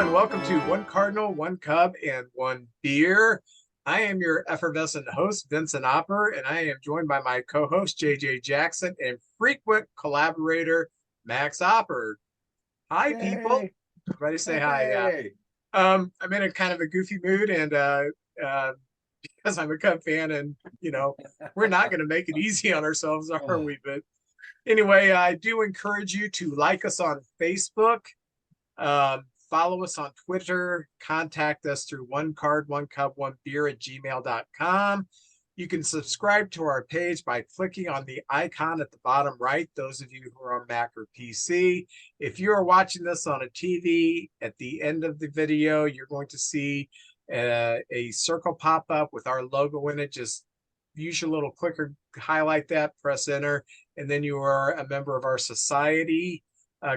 and welcome to One Cardinal, One Cub, and One Beer. I am your effervescent host, Vincent Opper, and I am joined by my co-host, JJ Jackson, and frequent collaborator, Max Opper. Hi, people. Hey. Everybody say hi. Yeah. I'm in a kind of a goofy mood, and because I'm a Cub fan, and we're not going to make it easy on ourselves, are we? But anyway, I do encourage you to like us on Facebook. Follow us on Twitter, contact us through onecard1cub1beer@gmail.com. You can subscribe to our page by clicking on the icon at the bottom right, those of you who are on Mac or PC. If you are watching this on a TV, at the end of the video, you're going to see a circle pop up with our logo in it. Just use your little clicker, highlight that, press enter, and then you are a member of our society.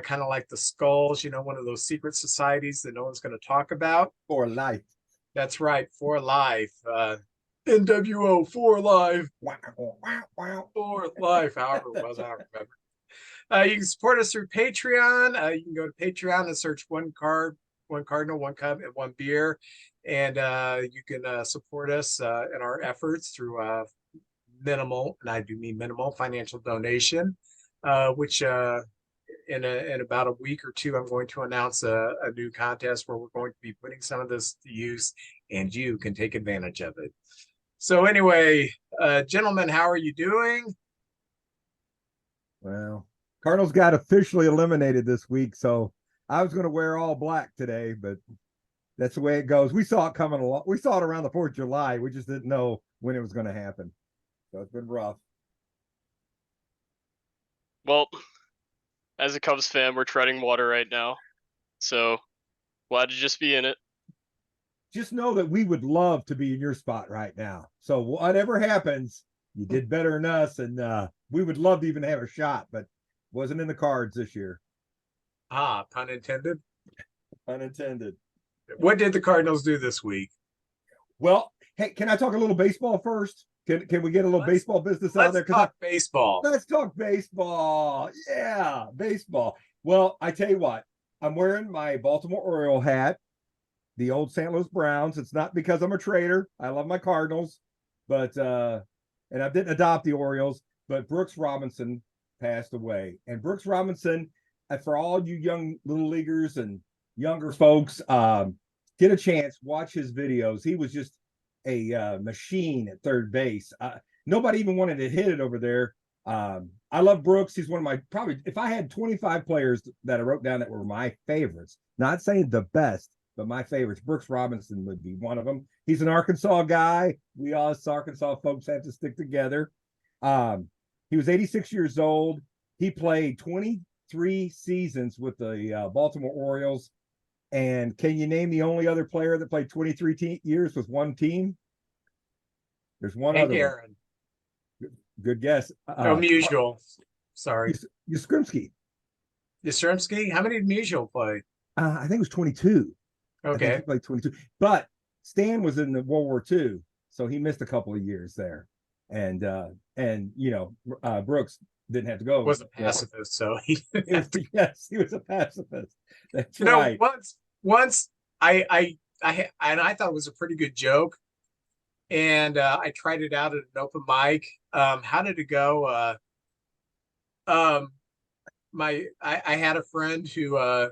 Kind of like the Skulls, one of those secret societies that no one's going to talk about. For life. That's right, for life. NWO, for life. For life, however it was, I don't remember. You can support us through Patreon. You can go to Patreon and search One Cardinal, One Cub, and One Beer. And you can support us in our efforts through minimal, and I do mean minimal, financial donation, which in about a week or two, I'm going to announce a new contest where we're going to be putting some of this to use, and you can take advantage of it. So anyway, gentlemen, how are you doing? Well, Cardinals got officially eliminated this week, so I was going to wear all black today, but that's the way it goes. We saw it coming along. We saw it around the 4th of July. We just didn't know when it was going to happen. So it's been rough. Well, as a Cubs fan, we're treading water right now. So glad to just be in it. Just know that we would love to be in your spot right now. So whatever happens, you did better than us, and we would love to even have a shot, but wasn't in the cards this year. Ah, pun intended. Pun intended. What did the Cardinals do this week? Well, hey, can I talk a little baseball first? Can we get a little baseball business out there? Let's talk baseball. Let's talk baseball. Yeah, baseball. Well, I tell you what, I'm wearing my Baltimore Oriole hat, the old St. Louis Browns. It's not because I'm a traitor. I love my Cardinals, but and I didn't adopt the Orioles, but Brooks Robinson passed away. And Brooks Robinson, for all you young little leaguers and younger folks, get a chance, watch his videos. He was just a machine at third base. Nobody even wanted to hit it over there. I love Brooks. He's one of my, probably, if I had 25 players that I wrote down that were my favorites, not saying the best, but my favorites, Brooks Robinson would be one of them. He's an Arkansas guy. We all as Arkansas folks have to stick together. He was 86 years old. He played 23 seasons with the Baltimore Orioles. And can you name the only other player that played 23 years with one team? There's one other. Aaron. Good guess. Musial. Sorry. Yastrzemski. Yastrzemski? How many did Musial play? I think it was 22. Okay. I think he played 22. But Stan was in the World War II, so he missed a couple of years there. And Brooks didn't have to go. Was a pacifist, so he didn't have to. Yes, he was a pacifist. That's right. Once I thought it was a pretty good joke, and I tried it out at an open mic. How did it go? I had a friend who I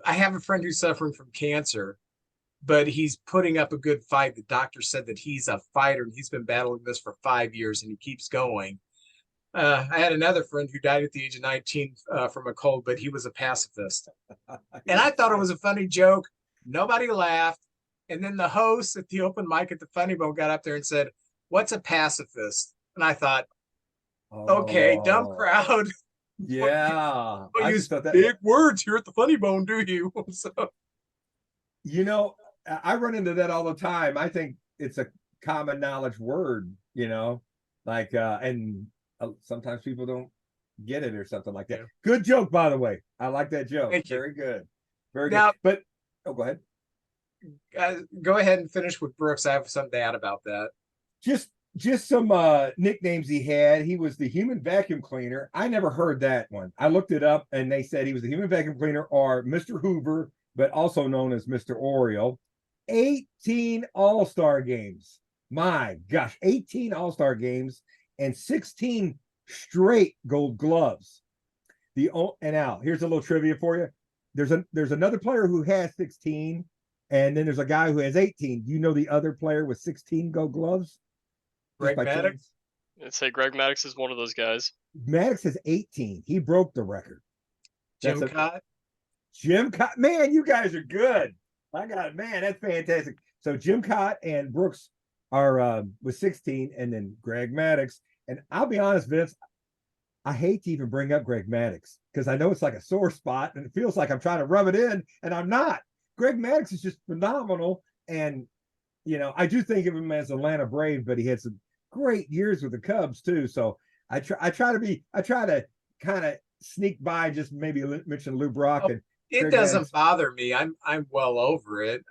have a friend who's suffering from cancer, but he's putting up a good fight. The doctor said that he's a fighter, and he's been battling this for 5 years, and he keeps going. I had another friend who died at the age of 19 from a cold, but he was a pacifist. And I thought it was a funny joke. Nobody laughed. And then the host at the open mic at the Funny Bone got up there and said, "What's a pacifist?" And I thought, okay, dumb crowd. Yeah. You use big words here at the Funny Bone, do you? So, I run into that all the time. I think it's a common knowledge word, and sometimes people don't get it or something like that. Yeah. Good joke, by the way. I like that joke. Thank you. Very good. Very good. But go ahead. Go ahead and finish with Brooks. I have something to add about that. Just just some nicknames he had. He was the human vacuum cleaner. I never heard that one. I looked it up and they said he was the human vacuum cleaner or Mr. Hoover, but also known as Mr. Oriole. 18 All-Star games. My gosh, 18 All-Star games and 16 straight gold gloves. And now here's a little trivia for you. There's another player who has 16, and then there's a guy who has 18. Do you know the other player with 16 gold gloves? Greg Maddux. I'd say Greg Maddux is one of those guys. Maddux has 18. He broke the record. Jim Cott. Jim Cott. Man, you guys are good. I got it. Man, that's fantastic. So Jim Cott and Brooks are with 16, and then Greg Maddux. And I'll be honest, Vince, I hate to even bring up Greg Maddux because I know it's like a sore spot and it feels like I'm trying to rub it in, and I'm not. Greg Maddux is just phenomenal. And, you know, I do think of him as Atlanta Brave, but he had some great years with the Cubs too. So I try to kind of sneak by, just maybe mention Lou Brock. And it Greg doesn't Maddux. bother me. I'm well over it.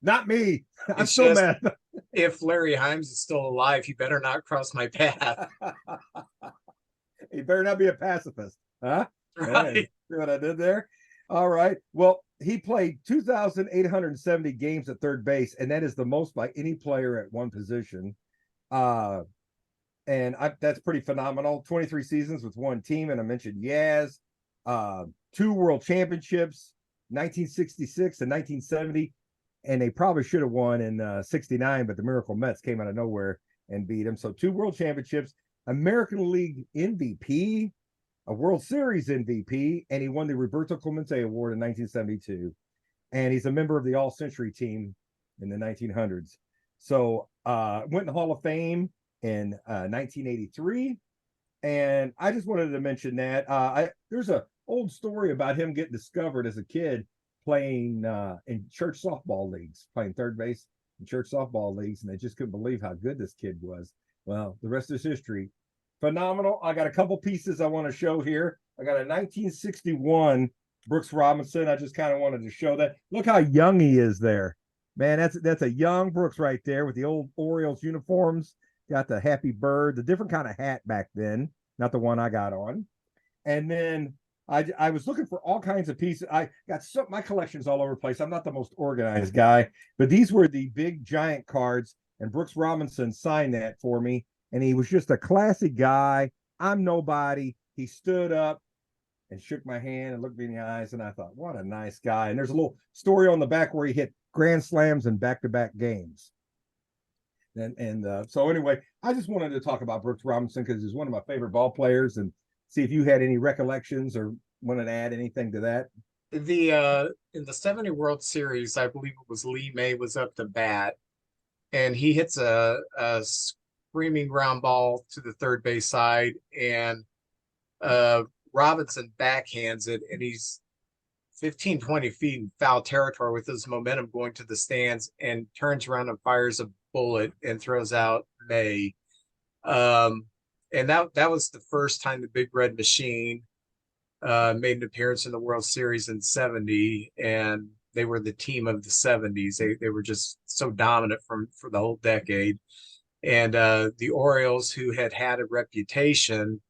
Not me. I'm It's so just- mad. If Larry Himes is still alive, he better not cross my path. He better not be a pacifist, huh? Right. Hey, see what I did there? All right. Well, he played 2,870 games at third base, and that is the most by any player at one position. That's pretty phenomenal. 23 seasons with one team, and I mentioned Yaz, 2 world championships, 1966 and 1970, and they probably should have won in 69, but the Miracle Mets came out of nowhere and beat him. So 2 world championships, American League MVP, a World Series MVP, and he won the Roberto Clemente Award in 1972. And he's a member of the All-Century team in the 1900s. So went in the Hall of Fame in 1983. And I just wanted to mention that there's a old story about him getting discovered as a kid playing in church softball leagues, playing third base in church softball leagues, and they just couldn't believe how good this kid was. Well, the rest is history. Phenomenal. I got a couple pieces I want to show here. I got a 1961 Brooks Robinson. I just kind of wanted to show that. Look how young he is there. Man, that's a young Brooks right there with the old Orioles uniforms. Got the happy bird, the different kind of hat back then, not the one I got on. And then I was looking for all kinds of pieces. I got my collection's all over the place. I'm not the most organized guy, but these were the big giant cards, and Brooks Robinson signed that for me. And he was just a classic guy. I'm nobody. He stood up and shook my hand and looked me in the eyes, and I thought, what a nice guy. And there's a little story on the back where he hit grand slams in back-to-back games. So anyway, I just wanted to talk about Brooks Robinson because he's one of my favorite ball players, and see if you had any recollections or wanted to add anything to that. In the 70 World Series, I believe it was Lee May was up to bat, and he hits a screaming ground ball to the third base side, and Robinson backhands it, and he's 15, 20 feet in foul territory with his momentum going to the stands, and turns around and fires a bullet and throws out May. And that was the first time the Big Red Machine made an appearance in the World Series in 70, and they were the team of the 70s. They were just so dominant for the whole decade. And the Orioles, who had a reputation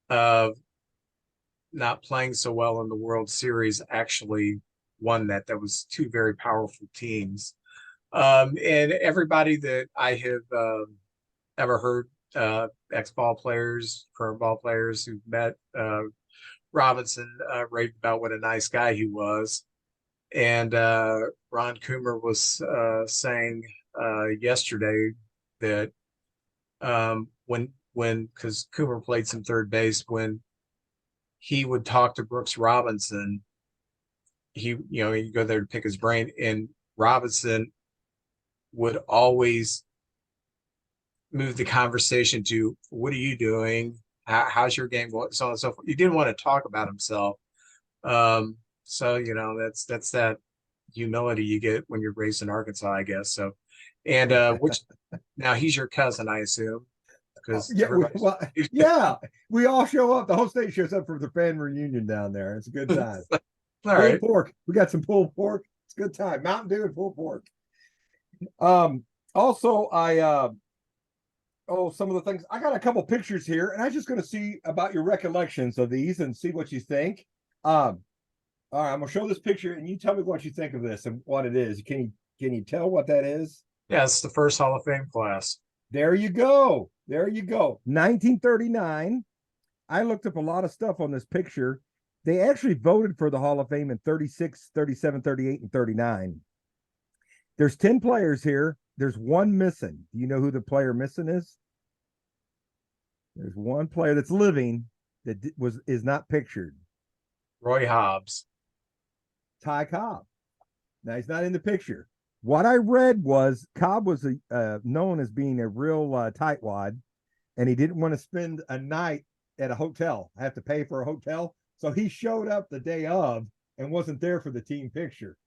of not playing so well in the World Series, actually won that. That was 2 very powerful teams. And everybody that I have ever heard, ex-ball players, current ball players who've met Robinson, raved about what a nice guy he was. And Ron Coomer was saying yesterday that because Coomer played some third base, when he would talk to Brooks Robinson, he'd go there to pick his brain, and Robinson would always move the conversation to, what are you doing? How's your game going? So on and so forth. He didn't want to talk about himself. So, that's that humility you get when you're raised in Arkansas, I guess. So, and which now he's your cousin, I assume. Because we all show up. The whole state shows up for the fan reunion down there. It's a good time. All right. Pulled pork. We got some pulled pork. It's a good time. Mountain Dew and pulled pork. Also, some of the things. I got a couple pictures here, and I'm just going to see about your recollections of these and see what you think. All right, I'm gonna show this picture, and you tell me what you think of this and what it is. Can you tell what that is? Yeah, it's the first Hall of Fame class. There you go. There you go. 1939. I looked up a lot of stuff on this picture. They actually voted for the Hall of Fame in 36, 37, 38, and 39. There's 10 players here. There's one missing. Do you know who the player missing is? There's one player that's living that is not pictured. Roy Hobbs. Ty Cobb. Now he's not in the picture. What I read was Cobb was known as being a real tightwad, and he didn't want to spend a night at a hotel. I have to pay for a hotel. So he showed up the day of and wasn't there for the team picture.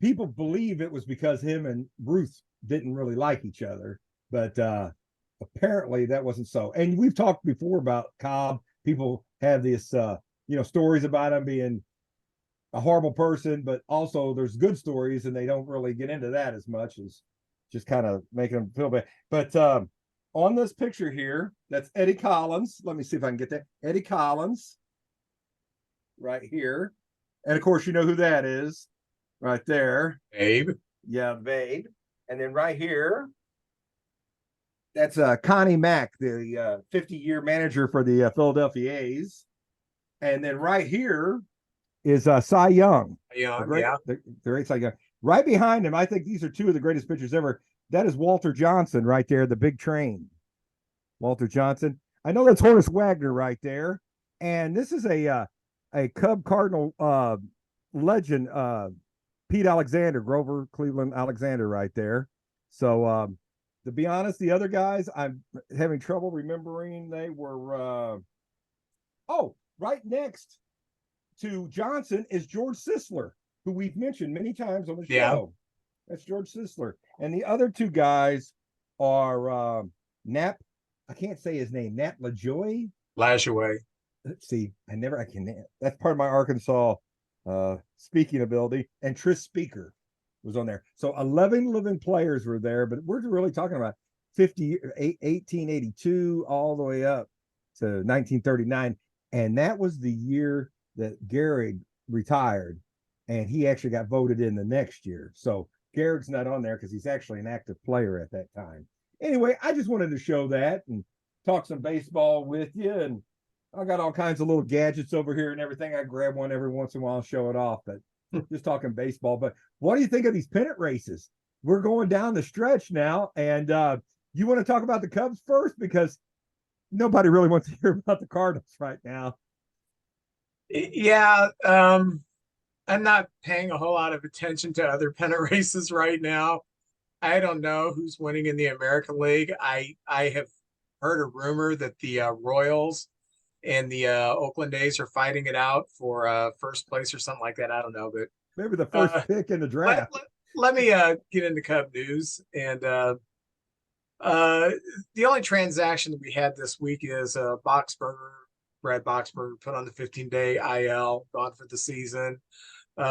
People believe it was because him and Ruth didn't really like each other, but apparently that wasn't so. And we've talked before about Cobb. People have this, stories about him being a horrible person, but also there's good stories, and they don't really get into that as much as just kind of making them feel bad. But on this picture here, that's Eddie Collins. Let me see if I can get that. Eddie Collins right here. And of course, you know who that is right there. Babe. Yeah, Babe. And then right here, that's Connie Mack, the 50-year manager for the Philadelphia A's. And then right here is Cy Young. The great Cy Young. Right behind him, I think these are two of the greatest pitchers ever. That is Walter Johnson right there, the big train. Walter Johnson. I know that's Horace Wagner right there. And this is a Cub Cardinal legend, Pete Alexander, Grover Cleveland Alexander right there. So to be honest, the other guys, I'm having trouble remembering. They were right next to Johnson is George Sisler, who we've mentioned many times on the show. Yeah. That's George Sisler. And the other two guys are Nap. I can't say his name. Nat LaJoie. Lajoie. Let's see. That's part of my Arkansas speaking ability. And Tris Speaker was on there. So 11 living players were there, but we're really talking about 1882 all the way up to 1939. And that was the year that Gehrig retired, and he actually got voted in the next year. So Gehrig's not on there because he's actually an active player at that time. Anyway, I just wanted to show that and talk some baseball with you. And I got all kinds of little gadgets over here and everything. I grab one every once in a while and show it off, but just talking baseball. But what do you think of these pennant races? We're going down the stretch now, and you want to talk about the Cubs first because nobody really wants to hear about the Cardinals right now. Yeah, I'm not paying a whole lot of attention to other pennant races right now. I don't know who's winning in the American League. I have heard a rumor that the Royals and the Oakland A's are fighting it out for first place or something like that. I don't know, but maybe the first pick in the draft. Let me get into Cub news. And the only transaction that we had this week is Brad Boxberger put on the 15-day IL, gone for the season,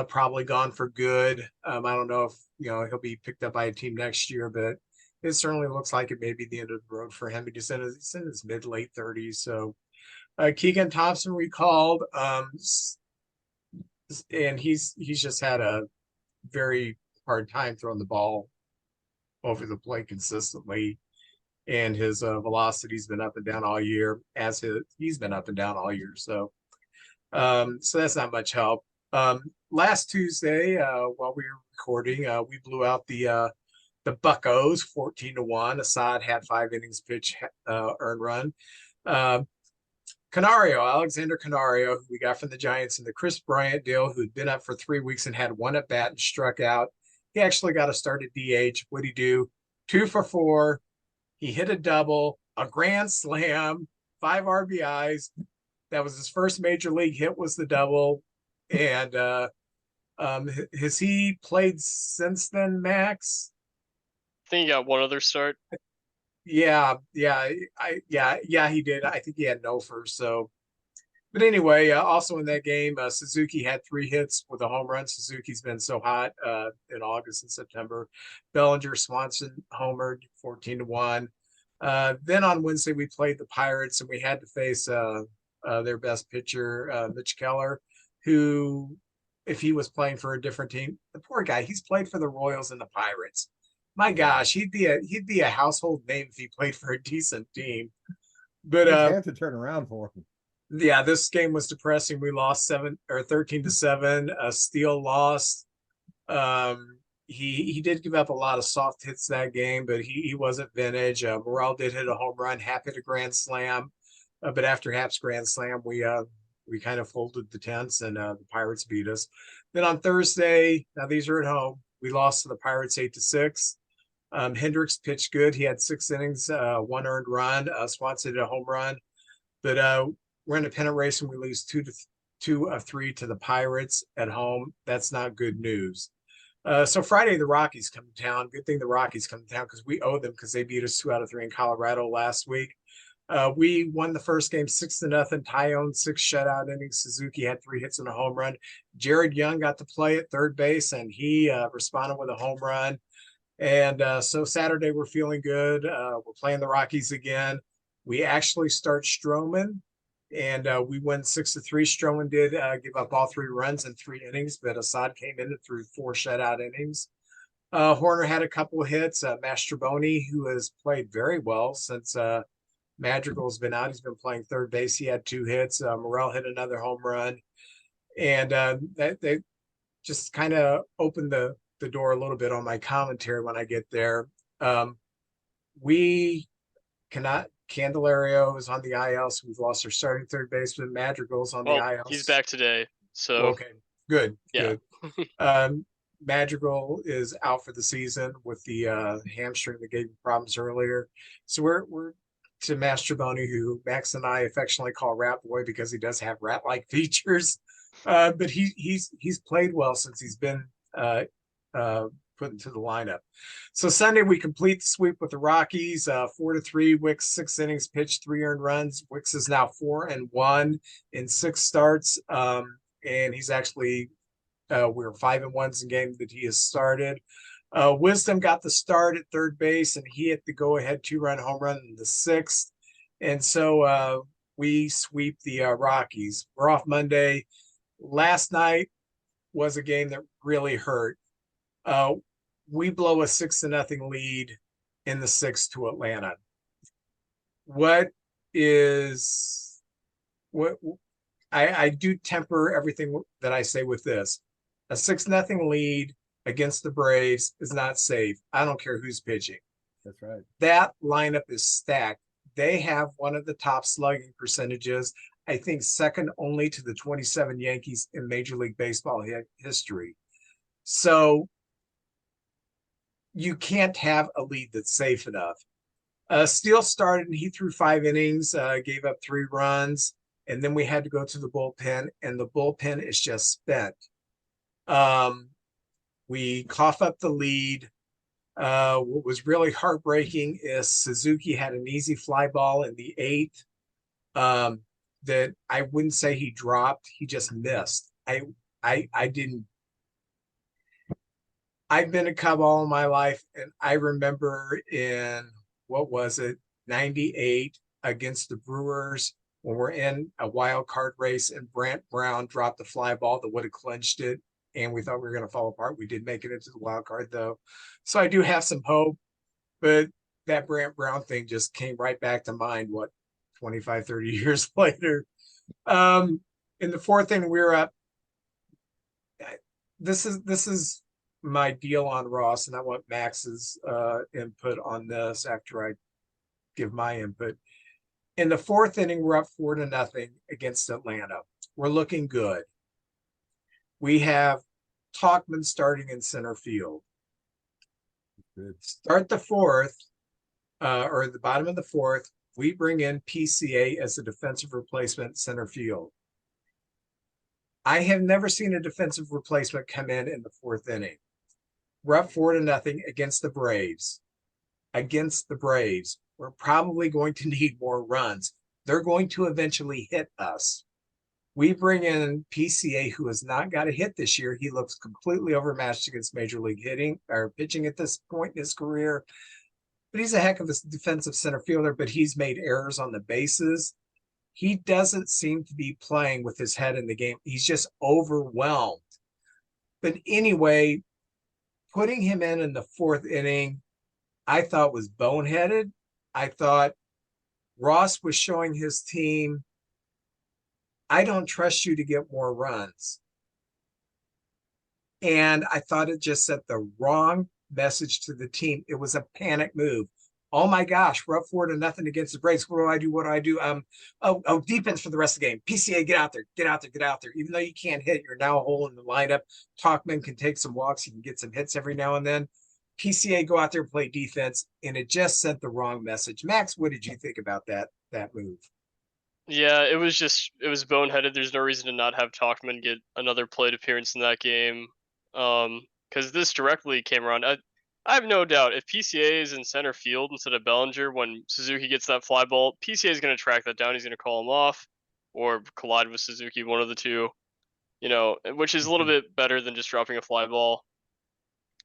probably gone for good. I don't know if he'll be picked up by a team next year, but it certainly looks like it may be the end of the road for him. He's in his mid-late 30s. So Keegan Thompson recalled, and he's just had a very hard time throwing the ball over the plate consistently. And his velocity's been up and down all year, he's been up and down all year. So that's not much help. Last Tuesday, while we were recording, we blew out the Buccos 14-1. Assad had 5 innings pitch, earned run. Alexander Canario, who we got from the Giants in the Chris Bryant deal, who'd been up for 3 weeks and had 1 at bat and struck out. He actually got a start at DH. What'd he do? 2 for 4. He hit a double, a grand slam, 5 RBIs. That was his first major league hit, was the double. And has he played since then, Max? I think he got one other start. Yeah, he did. I think he had no first. So, but anyway, also in that game, Suzuki had 3 hits with a home run. Suzuki's been so hot in August and September. Bellinger, Swanson homered 14-1. Then on Wednesday, we played the Pirates, and we had to face their best pitcher, Mitch Keller, who, if he was playing for a different team, the poor guy, he's played for the Royals and the Pirates. My gosh, he'd be a household name if he played for a decent team. But Things have to turn around for him. yeah, this game was depressing. We lost 13-7. Steele lost. He did give up a lot of soft hits that game, but he wasn't vintage. Morel did hit a home run, Hap hit a grand slam, but after Hap's grand slam, we kind of folded the tents, and the Pirates beat us. Then on Thursday, now these are at home, we lost to the Pirates 8-6. Hendricks pitched good. He had 6 innings, 1 earned run. Swanson did a home run, but we're in a pennant race and we lose 2 of 3 to the Pirates at home. That's not good news. So Friday, the Rockies come to town. Good thing the Rockies come to town because we owe them, because they beat us 2 out of 3 in Colorado last week. We won the first game 6-0. Tyone 6 shutout innings. Suzuki had 3 hits and a home run. Jared Young got to play at third base, and he responded with a home run. And so Saturday, we're feeling good. We're playing the Rockies again. We actually start Stroman, and we win 6-3. Stroman did give up all 3 runs in 3 innings, but Assad came in and threw 4 shutout innings. Horner had a couple of hits. Mastroboni, who has played very well since Madrigal's been out, he's been playing third base. He had 2 hits. Morel hit another home run, and they just kind of opened the door a little bit on my commentary when I get there. We cannot. Candelario is on the IL, so we've lost our starting third baseman. Madrigal's on the IL. He's back today, so okay, good. Yeah. Good. Madrigal is out for the season with the hamstring that gave him problems earlier. So we're to Mastroboni, who Max and I affectionately call Rat Boy because he does have rat-like features. But he's played well since he's been put into the lineup. So Sunday we complete the sweep with the Rockies, 4-3. Wicks 6 innings pitched, 3 earned runs. Wicks is now 4-1 in 6 starts, and he's actually we're 5-1 in games that he has started. Wisdom got the start at third base, and he hit the go-ahead 2-run home run in the 6th, and so we sweep the Rockies. We're off Monday. Last night was a game that really hurt. We blow a 6-0 lead in the 6th to Atlanta. What I do temper everything that I say with this. A 6-0 lead against the Braves is not safe. I don't care who's pitching. That's right. That lineup is stacked. They have one of the top slugging percentages, I think second only to the 27 Yankees in Major League Baseball history. So you can't have a lead that's safe enough. Steele started and he threw 5 innings, gave up 3 runs, and then we had to go to the bullpen, and the bullpen is just spent. We cough up the lead. What was really heartbreaking is Suzuki had an easy fly ball in the 8th that I wouldn't say he dropped, he just missed. I didn't. I've been a Cub all my life, and I remember in, what was it, 98 against the Brewers when we're in a wild card race and Brant Brown dropped the fly ball that would have clinched it, and we thought we were going to fall apart. We did make it into the wild card, though. So I do have some hope, but that Brant Brown thing just came right back to mind, 25, 30 years later. In the 4th inning, we were up. This is my deal on Ross, and I want Max's input on this after I give my input. In the 4th inning, we're up 4-0 against Atlanta. We're looking good. We have Talkman starting in center field. Good. Start the 4th, or the bottom of the 4th, we bring in PCA as a defensive replacement center field. I have never seen a defensive replacement come in the 4th inning. We're up 4-0 against the Braves. Against the Braves, we're probably going to need more runs. They're going to eventually hit us. We bring in PCA, who has not got a hit this year. He looks completely overmatched against Major League pitching at this point in his career. but he's a heck of a defensive center fielder, but he's made errors on the bases. He doesn't seem to be playing with his head in the game. He's just overwhelmed. But anyway, putting him in the fourth inning, I thought was boneheaded. I thought Ross was showing his team, I don't trust you to get more runs. And I thought it just sent the wrong message to the team. It was a panic move. Oh my gosh, we're up 4-0 against the Braves. What do I do? What do I do? Defense for the rest of the game. PCA, get out there, get out there, get out there. Even though you can't hit, you're now a hole in the lineup. Talkman can take some walks. He can get some hits every now and then. PCA, go out there and play defense. And it just sent the wrong message. Max, what did you think about that move? Yeah, it was boneheaded. There's no reason to not have Talkman get another plate appearance in that game. Because this directly came around. I have no doubt if PCA is in center field instead of Bellinger when Suzuki gets that fly ball, PCA is going to track that down. He's going to call him off or collide with Suzuki, one of the two, which is a little bit better than just dropping a fly ball.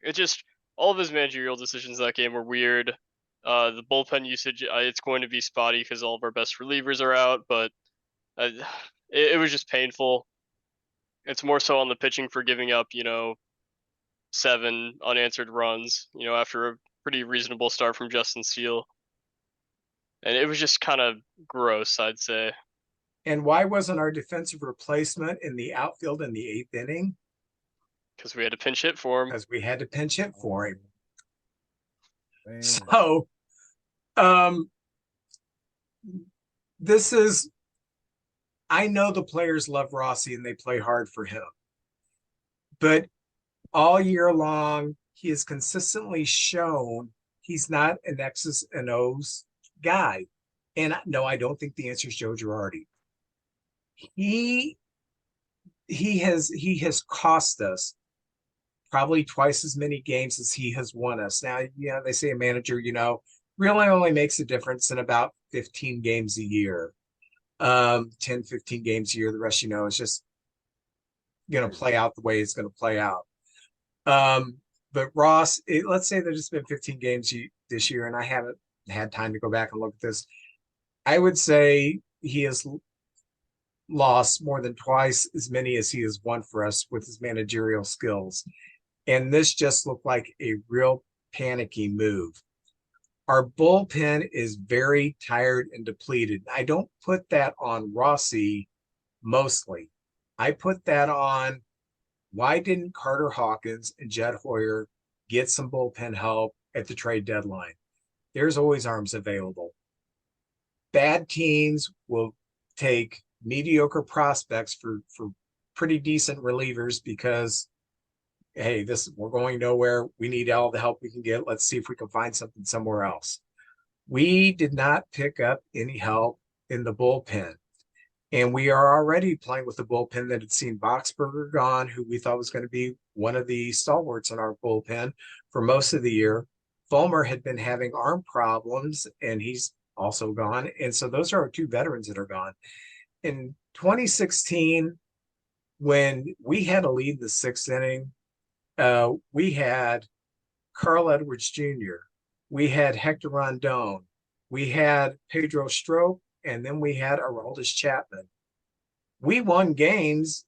It just, all of his managerial decisions that game were weird. The bullpen usage, it's going to be spotty because all of our best relievers are out, but it was just painful. It's more so on the pitching for giving up, 7 unanswered runs, after a pretty reasonable start from Justin Steele. And it was just kind of gross, I'd say. And why wasn't our defensive replacement in the outfield in the 8th inning? Because we had to pinch hit for him. Because we had to pinch hit for him. Man. So, this is, I know the players love Rossi and they play hard for him. But all year long, he has consistently shown he's not an X's and O's guy. And no, I don't think the answer is Joe Girardi. He has cost us probably twice as many games as he has won us. Now, they say a manager, really only makes a difference in about 15 games a year. 10, 15 games a year. The rest, is just going to play out the way it's going to play out. But Ross, let's say there's just been 15 games this year, and I haven't had time to go back and look at this. I would say he has lost more than twice as many as he has won for us with his managerial skills. And this just looked like a real panicky move. Our bullpen is very tired and depleted. I don't put that on Rossi mostly. I put that on, why didn't Carter Hawkins and Jed Hoyer get some bullpen help at the trade deadline? There's always arms available. Bad teams will take mediocre prospects for pretty decent relievers because, hey, we're going nowhere. We need all the help we can get. Let's see if we can find something somewhere else. We did not pick up any help in the bullpen. And we are already playing with the bullpen that had seen Boxberger gone, who we thought was going to be one of the stalwarts in our bullpen for most of the year. Fulmer had been having arm problems, and he's also gone. And so those are our 2 veterans that are gone. In 2016, when we had a lead in the 6th inning, we had Carl Edwards Jr., we had Hector Rondon, we had Pedro Strop, and then we had Aroldis Chapman. We won games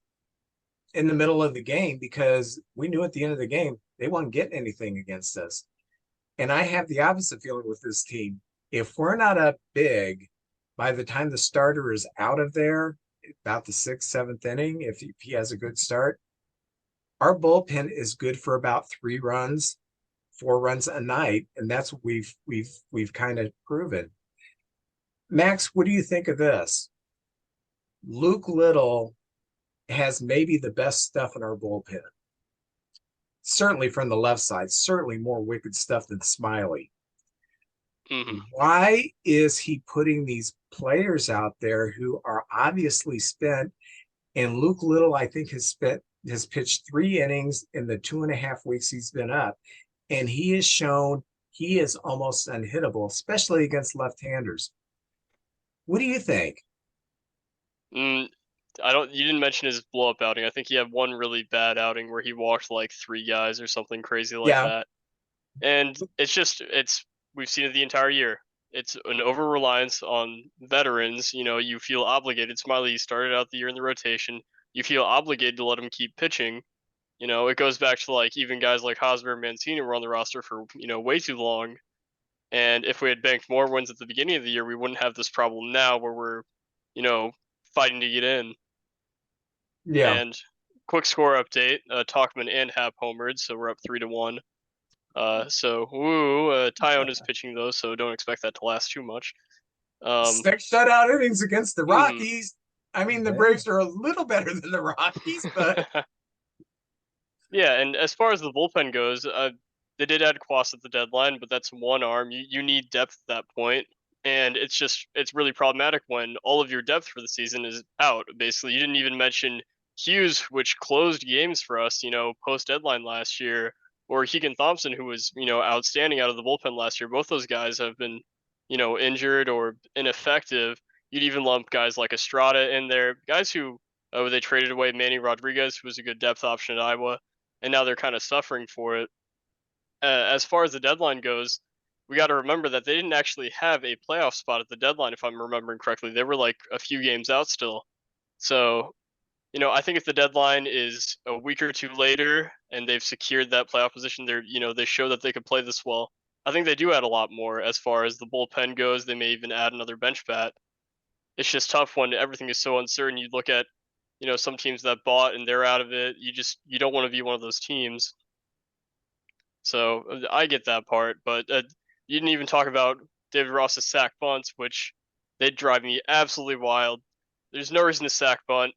in the middle of the game because we knew at the end of the game they weren't getting anything against us. And I have the opposite feeling with this team. If we're not up big by the time the starter is out of there, about the 6th, 7th inning, if he has a good start, our bullpen is good for about 3 runs, 4 runs a night, and that's what we've kind of proven. Max, what do you think of this? Luke Little has maybe the best stuff in our bullpen. Certainly from the left side, certainly more wicked stuff than Smiley. Mm-hmm. Why is he putting these players out there who are obviously spent? And Luke Little, I think, has pitched 3 innings in the 2.5 weeks he's been up. And he has shown he is almost unhittable, especially against left-handers. What do you think? You didn't mention his blow-up outing. I think he had one really bad outing where he walked like 3 guys or something crazy like that. And it's we've seen it the entire year. It's an over reliance on veterans. You know, you feel obligated. Smiley started out the year in the rotation. You feel obligated to let him keep pitching. You know, it goes back to like even guys like Hosmer and Mancini were on the roster for, you know, way too long. And if we had banked more wins at the beginning of the year, we wouldn't have this problem now where we're, you know, fighting to get in. Yeah. And quick score update: Talkman and Hap homered, so we're up 3-1. Tyone is pitching though, so don't expect that to last too much. 6 shutout innings against the Rockies. I mean, the Okay. Braves are a little better than the Rockies, but yeah. And as far as the bullpen goes, they did add Quas at the deadline, but that's one arm. You need depth at that point, and it's really problematic when all of your depth for the season is out. Basically, you didn't even mention Hughes, which closed games for us, you know, post deadline last year, or Keegan Thompson, who was, you know, outstanding out of the bullpen last year. Both those guys have been, you know, injured or ineffective. You'd even lump guys like Estrada in there, guys who they traded away Manny Rodriguez, who was a good depth option at Iowa, and now they're kind of suffering for it. As far as the deadline goes, we got to remember that they didn't actually have a playoff spot at the deadline, if I'm remembering correctly. They were like a few games out still. So, you know, I think if the deadline is a week or two later and they've secured that playoff position, they're, you know, they show that they could play this well. I think they do add a lot more as far as the bullpen goes. They may even add another bench bat. It's just tough when everything is so uncertain. You look at, you know, some teams that bought and they're out of it. You don't want to be one of those teams. So I get that part, but you didn't even talk about David Ross's sack bunts, which they drive me absolutely wild. There's no reason to sack bunt.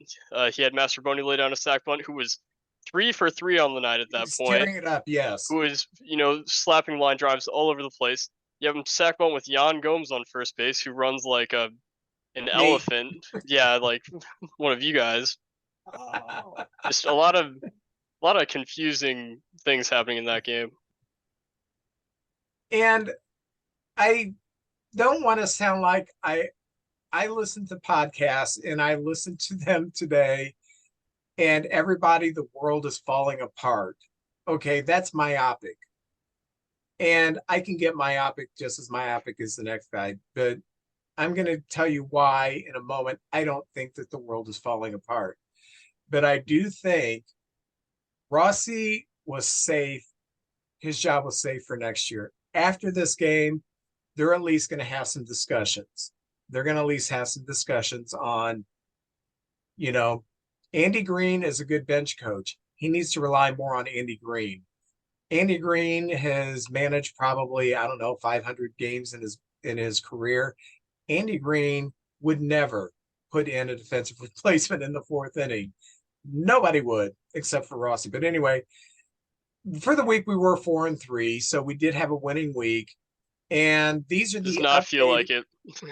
He had Master Boney lay down a sack bunt, who was 3 for 3 on the night at that he's point, tearing it up. Yes. who was, you know, slapping line drives all over the place. You have him sack bunt with Jan Gomes on first base, who runs like an elephant. Yeah, like one of you guys. Oh. Just a lot of confusing things happening in that game. And I don't want to sound like I listen to podcasts and I listened to them today and everybody, the world is falling apart. Okay, that's myopic. And I can get myopic just as myopic as the next guy, but I'm going to tell you why in a moment. I don't think that the world is falling apart, but I do think Rossi was safe. His job was safe for next year. After this game, they're at least going to have some discussions. They're going to at least have some discussions on, you know, Andy Green is a good bench coach. He needs to rely more on Andy Green. Andy Green has managed probably, I don't know, 500 games in his career. Andy Green would never put in a defensive replacement in the 4th inning. Nobody would, except for Rossi. But anyway, for the week we were 4-3, so we did have a winning week. And these are Does the not feel like it.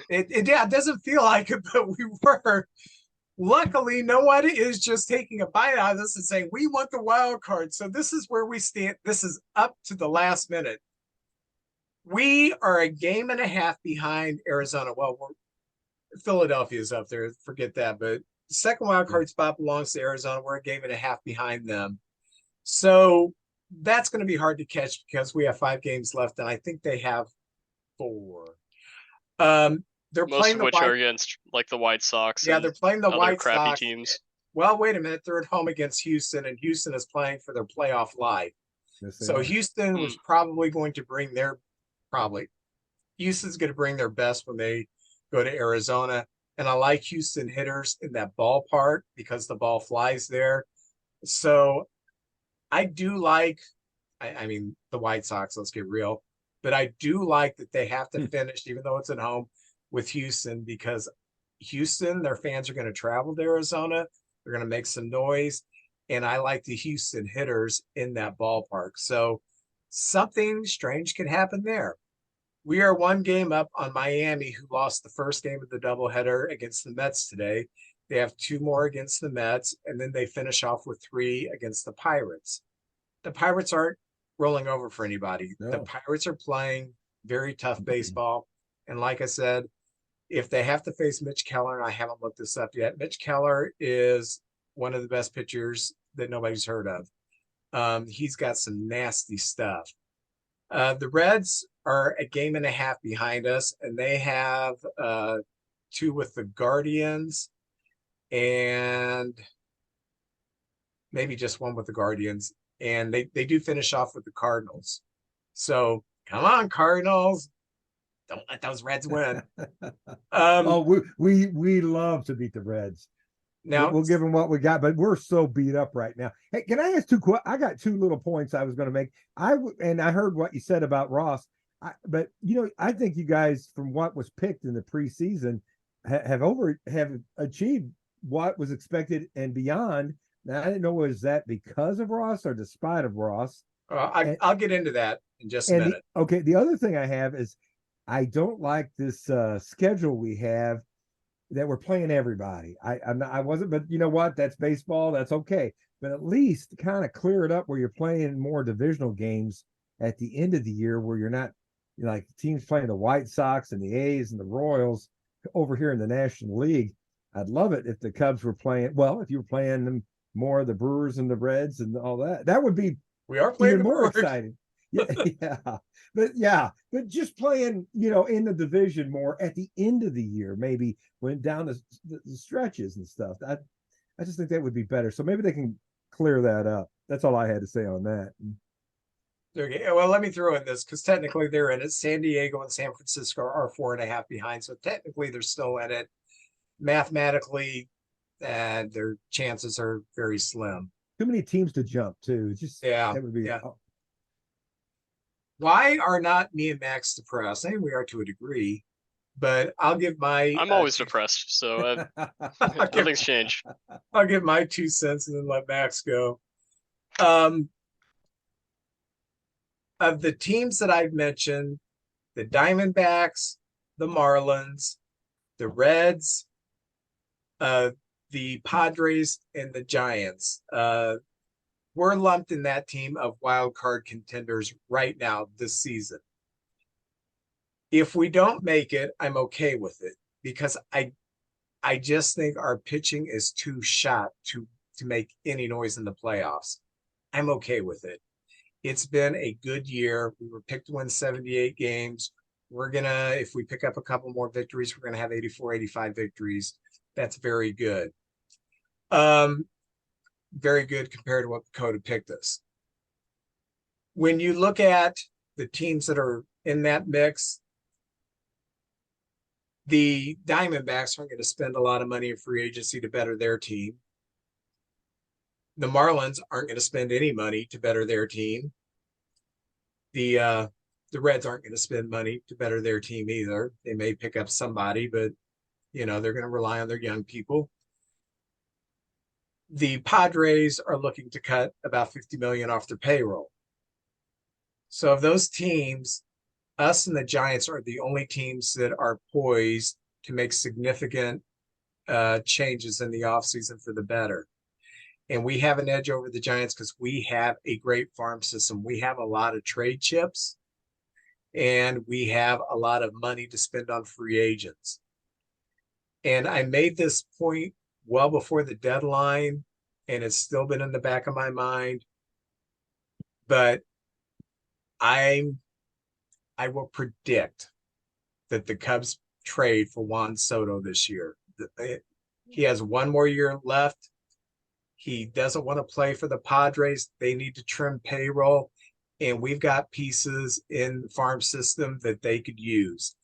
It doesn't feel like it, but we were. Luckily, no one is just taking a bite out of this and saying we want the wild card. So this is where we stand. This is up to the last minute. We are a game and a half behind Arizona. Well, Philadelphia's up there. Forget that. But the second wild card spot belongs to Arizona. We're a game and a half behind them. So that's going to be hard to catch because we have 5 games left, and I think they have 4. They're Most playing of the which are against like the White Sox. Yeah, and they're playing the other White crappy Sox. teams. Well, wait a minute. They're at home against Houston, and Houston is playing for their playoff life. Yes, So are. Houston was probably going to bring Houston's going to bring their best when they go to Arizona. And I like Houston hitters in that ballpark because the ball flies there. So I do like, I mean, the White Sox, let's get real. But I do like that they have to finish, even though it's at home, with Houston, because Houston, their fans are going to travel to Arizona. They're going to make some noise. And I like the Houston hitters in that ballpark. So something strange could happen there. We are 1 game up on Miami, who lost the first game of the doubleheader against the Mets today. They have 2 more against the Mets, and then they finish off with 3 against the Pirates. The Pirates aren't rolling over for anybody. No. The Pirates are playing very tough baseball. And like I said, if they have to face Mitch Keller, and I haven't looked this up yet, Mitch Keller is one of the best pitchers that nobody's heard of. He's got some nasty stuff. The Reds are a game and a half behind us, and they have 2 with the Guardians and maybe just 1 with the Guardians. And they do finish off with the Cardinals. So come on, Cardinals. Don't let those Reds win. We love to beat the Reds. Now we'll give them what we got, but we're so beat up right now. Hey, can I ask I got 2 little points I was going to make. And I heard what you said about Ross. But I think you guys, from what was picked in the preseason, have achieved what was expected and beyond. Now, I didn't know, was that because of Ross or despite of Ross? I'll get into that in just a minute. The other thing I have is I don't like this schedule we have that we're playing everybody. I wasn't, but you know what? That's baseball. That's okay. But at least kind of clear it up where you're playing more divisional games at the end of the year, where you're not like teams playing the White Sox and the A's and the Royals over here in the National League. I'd love it if the Cubs were playing. Well, if you were playing them more, the Brewers and the Reds and all that, that would be we are playing even more exciting. But just playing, in the division more at the end of the year, maybe when down the stretches and stuff. I just think that would be better. So maybe they can clear that up. That's all I had to say on that. Okay. Well, let me throw in this, because technically they're in it. San Diego and San Francisco are 4.5 behind. So technically they're still in it. Mathematically, their chances are very slim. Too many teams to jump to. That would be. Yeah. Why are not me and Max depressed? I mean, we are to a degree, but I'll give my. I'm always depressed, so nothing's changed. I'll give my 2 cents and then let Max go. Of the teams that I've mentioned, the Diamondbacks, the Marlins, the Reds, the Padres, and the Giants, we're lumped in that team of wild card contenders right now this season. If we don't make it, I'm okay with it, because I just think our pitching is too shot to make any noise in the playoffs. I'm okay with it. It's been a good year. We were picked to win 78 games. We're gonna, if we pick up a couple more victories, we're gonna have 84, 85 victories. That's very good. Very good compared to what Dakota picked us. When you look at the teams that are in that mix, the Diamondbacks aren't going to spend a lot of money in free agency to better their team. The Marlins aren't going to spend any money to better their team. The Reds aren't going to spend money to better their team either. They may pick up somebody, but they're going to rely on their young people. The Padres are looking to cut about $50 million off their payroll. So of those teams, us and the Giants are the only teams that are poised to make significant changes in the offseason for the better. And we have an edge over the Giants because we have a great farm system. We have a lot of trade chips, and we have a lot of money to spend on free agents. And I made this point well before the deadline, and it's still been in the back of my mind. But I will predict that the Cubs trade for Juan Soto this year. He has 1 more year left. He doesn't want to play for the Padres. They need to trim payroll, and we've got pieces in the farm system that they could use.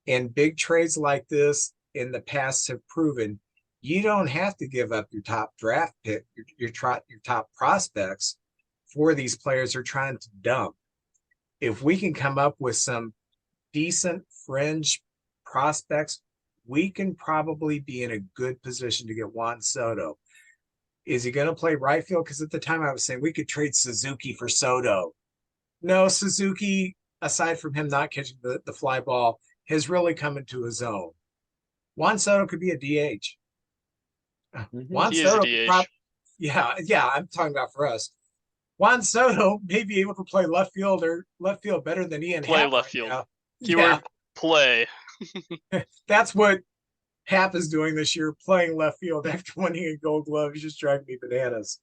And big trades like this in the past have proven you don't have to give up your top draft pick, your top prospects for these players they're trying to dump. If we can come up with some decent fringe prospects, we can probably be in a good position to get Juan Soto. Is he going to play right field? Because at the time I was saying we could trade Suzuki for Soto. No, Suzuki, aside from him not catching the fly ball, has really come into his own. Juan Soto could be a DH. Juan Soto, I'm talking about for us. Juan Soto may be able to play left field better than Ian Happ. Play left field. Keyword play. That's what Happ is doing this year, playing left field after winning a Gold Glove. He's just driving me bananas.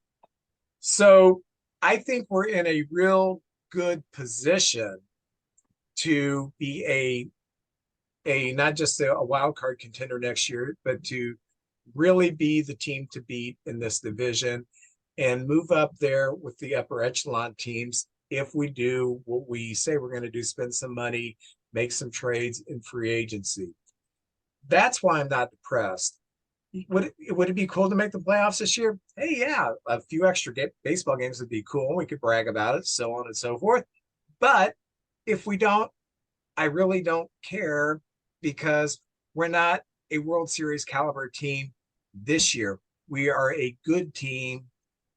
So I think we're in a real good position to be a not just a wild card contender next year, but to really be the team to beat in this division and move up there with the upper echelon teams. If we do what we say we're going to do, spend some money, make some trades in free agency. That's why I'm not depressed. Would it be cool to make the playoffs this year? Hey, yeah, a few extra baseball games would be cool. We could brag about it, so on and so forth. But if we don't, I really don't care because we're not a World Series caliber team this year. We are a good team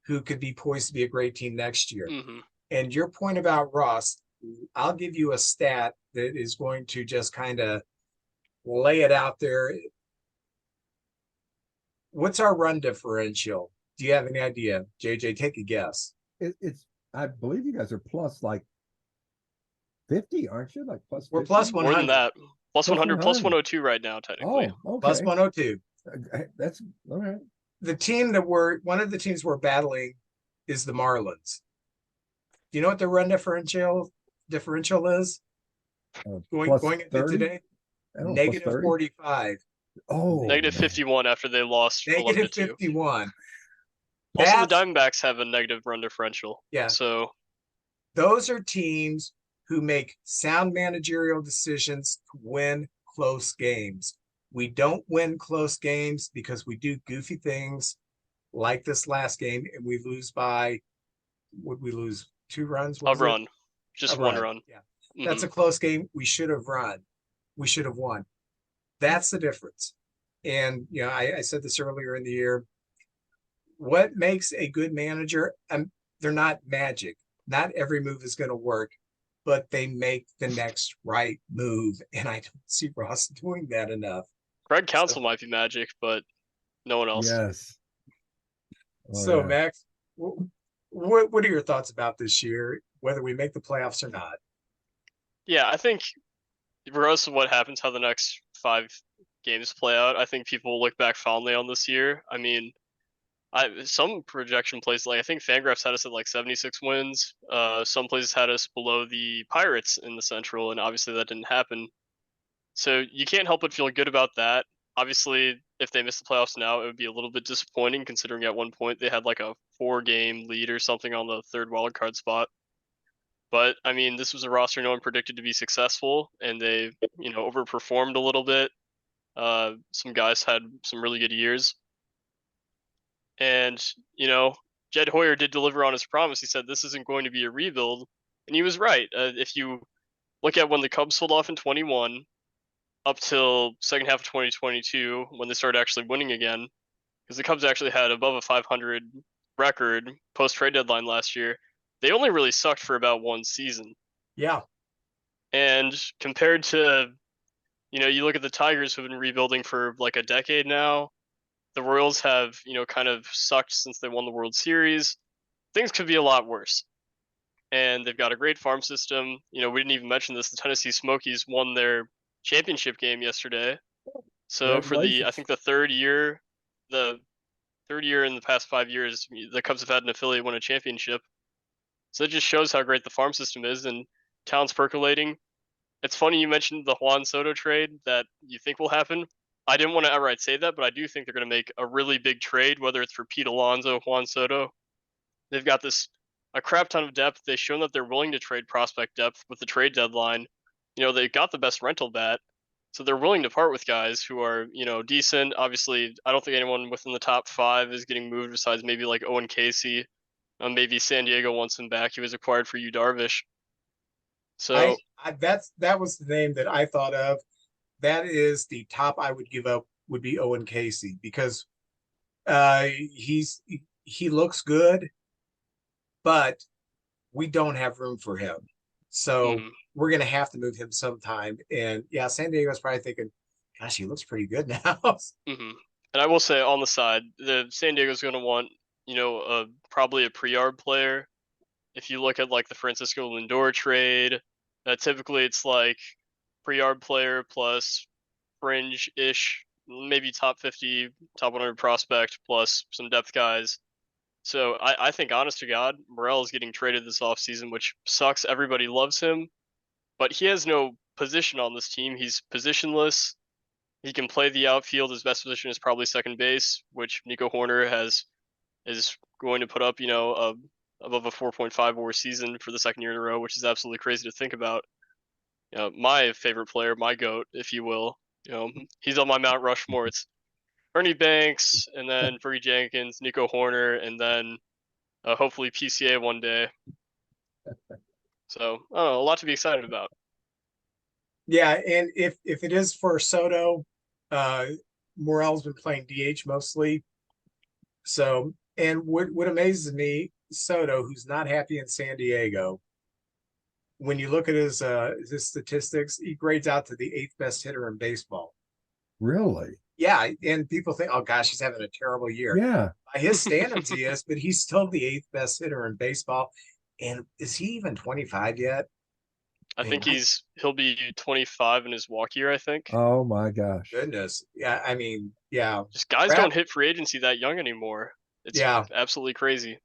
who could be poised to be a great team next year. Mm-hmm. And your point about Ross, I'll give you a stat that is going to just kind of lay it out there. What's our run differential? Do you have any idea? JJ, take a guess. It's I believe you guys are plus like 50, aren't you? Like plus 50? We're plus More than 100. that. Plus 100, plus 100. 102 right now, technically. Oh, okay. Plus 102. That's all right. The team that one of the teams we're battling is the Marlins. Do you know what the run differential is? Going into 30? today? Negative 45. Oh, Negative 51 after they lost Negative 11-2. 51. Also, the Diamondbacks have a negative run differential. Yeah. So those are teams who make sound managerial decisions to win close games. We don't win close games because we do goofy things like this last game, and we lose by, would we lose 2 runs? a run. Just one run. Yeah. That's a close game. We should have run. We should have won. That's the difference. And, you know, I said this earlier in the year. What makes a good manager? They're not magic. Not every move is going to work, but they make the next right move. And I don't see Ross doing that enough. Greg Counsell might be magic, but no one else. yes. Oh, So, yeah. Max, what are your thoughts about this year, whether we make the playoffs or not? Yeah, I think regardless of what happens, how the next 5 games play out, I think people will look back fondly on this year. I mean, some projection places, like I think Fangraphs had us at like 76 wins. Some places had us below the Pirates in the Central, and obviously that didn't happen. So you can't help but feel good about that. Obviously, if they miss the playoffs now, it would be a little bit disappointing considering at one point they had like a 4-game lead or something on the 3rd wildcard spot. But I mean, this was a roster no one predicted to be successful, and they, overperformed a little bit. Some guys had some really good years. And, Jed Hoyer did deliver on his promise. He said this isn't going to be a rebuild. And he was right. If you look at when the Cubs sold off in 21 up till second half of 2022, when they started actually winning again, because the Cubs actually had above a 500 record post-trade deadline last year, they only really sucked for about 1 season. Yeah. And compared to, you look at the Tigers who've been rebuilding for like a decade now, the Royals have, kind of sucked since they won the World Series. Things could be a lot worse. And they've got a great farm system. We didn't even mention this. The Tennessee Smokies won their championship game yesterday. So for I think the third year in the past 5 years, the Cubs have had an affiliate win a championship. So it just shows how great the farm system is, and talent's percolating. It's funny you mentioned the Juan Soto trade that you think will happen. I didn't want to outright say that, but I do think they're going to make a really big trade, whether it's for Pete Alonso, Juan Soto. They've got a crap ton of depth. They've shown that they're willing to trade prospect depth with the trade deadline. They've got the best rental bat, so they're willing to part with guys who are, decent. Obviously, I don't think anyone within the top 5 is getting moved besides maybe like Owen Casey. Maybe San Diego wants him back. He was acquired for Yu Darvish. So that was the name that I thought of. That is the top I would give up would be Owen Casey because he looks good, but we don't have room for him. So we're going to have to move him sometime. And yeah, San Diego's probably thinking, gosh, he looks pretty good now. And I will say on the side, the San Diego's going to want, probably a pre-arb player. If you look at like the Francisco Lindor trade, typically it's like pre-arb player plus fringe-ish, maybe top 50, top 100 prospect plus some depth guys. So I think, honest to God, Morel is getting traded this offseason, which sucks. Everybody loves him. but he has no position on this team. He's positionless. He can play the outfield. His best position is probably second base, which Nico Horner is going to put up, above a 4.5 WAR season for the second year in a row, which is absolutely crazy to think about. My favorite player, my GOAT, if you will, he's on my Mount Rushmore. It's Ernie Banks, and then Fergie Jenkins, Nico Horner, and then hopefully PCA one day. So I don't know, a lot to be excited about. Yeah, and if it is for Soto, Morel's been playing DH mostly. So, and what amazes me, Soto, who's not happy in San Diego, when you look at his statistics, he grades out to the 8th best hitter in baseball. Really? Yeah, and people think, oh gosh, he's having a terrible year. Yeah. By his standards, he is, but he's still the 8th best hitter in baseball. And is he even 25 yet? I think he'll be 25 in his walk year, I think. Oh my gosh. Goodness. Yeah, I mean, yeah. Just guys don't hit free agency that young anymore. It's absolutely crazy.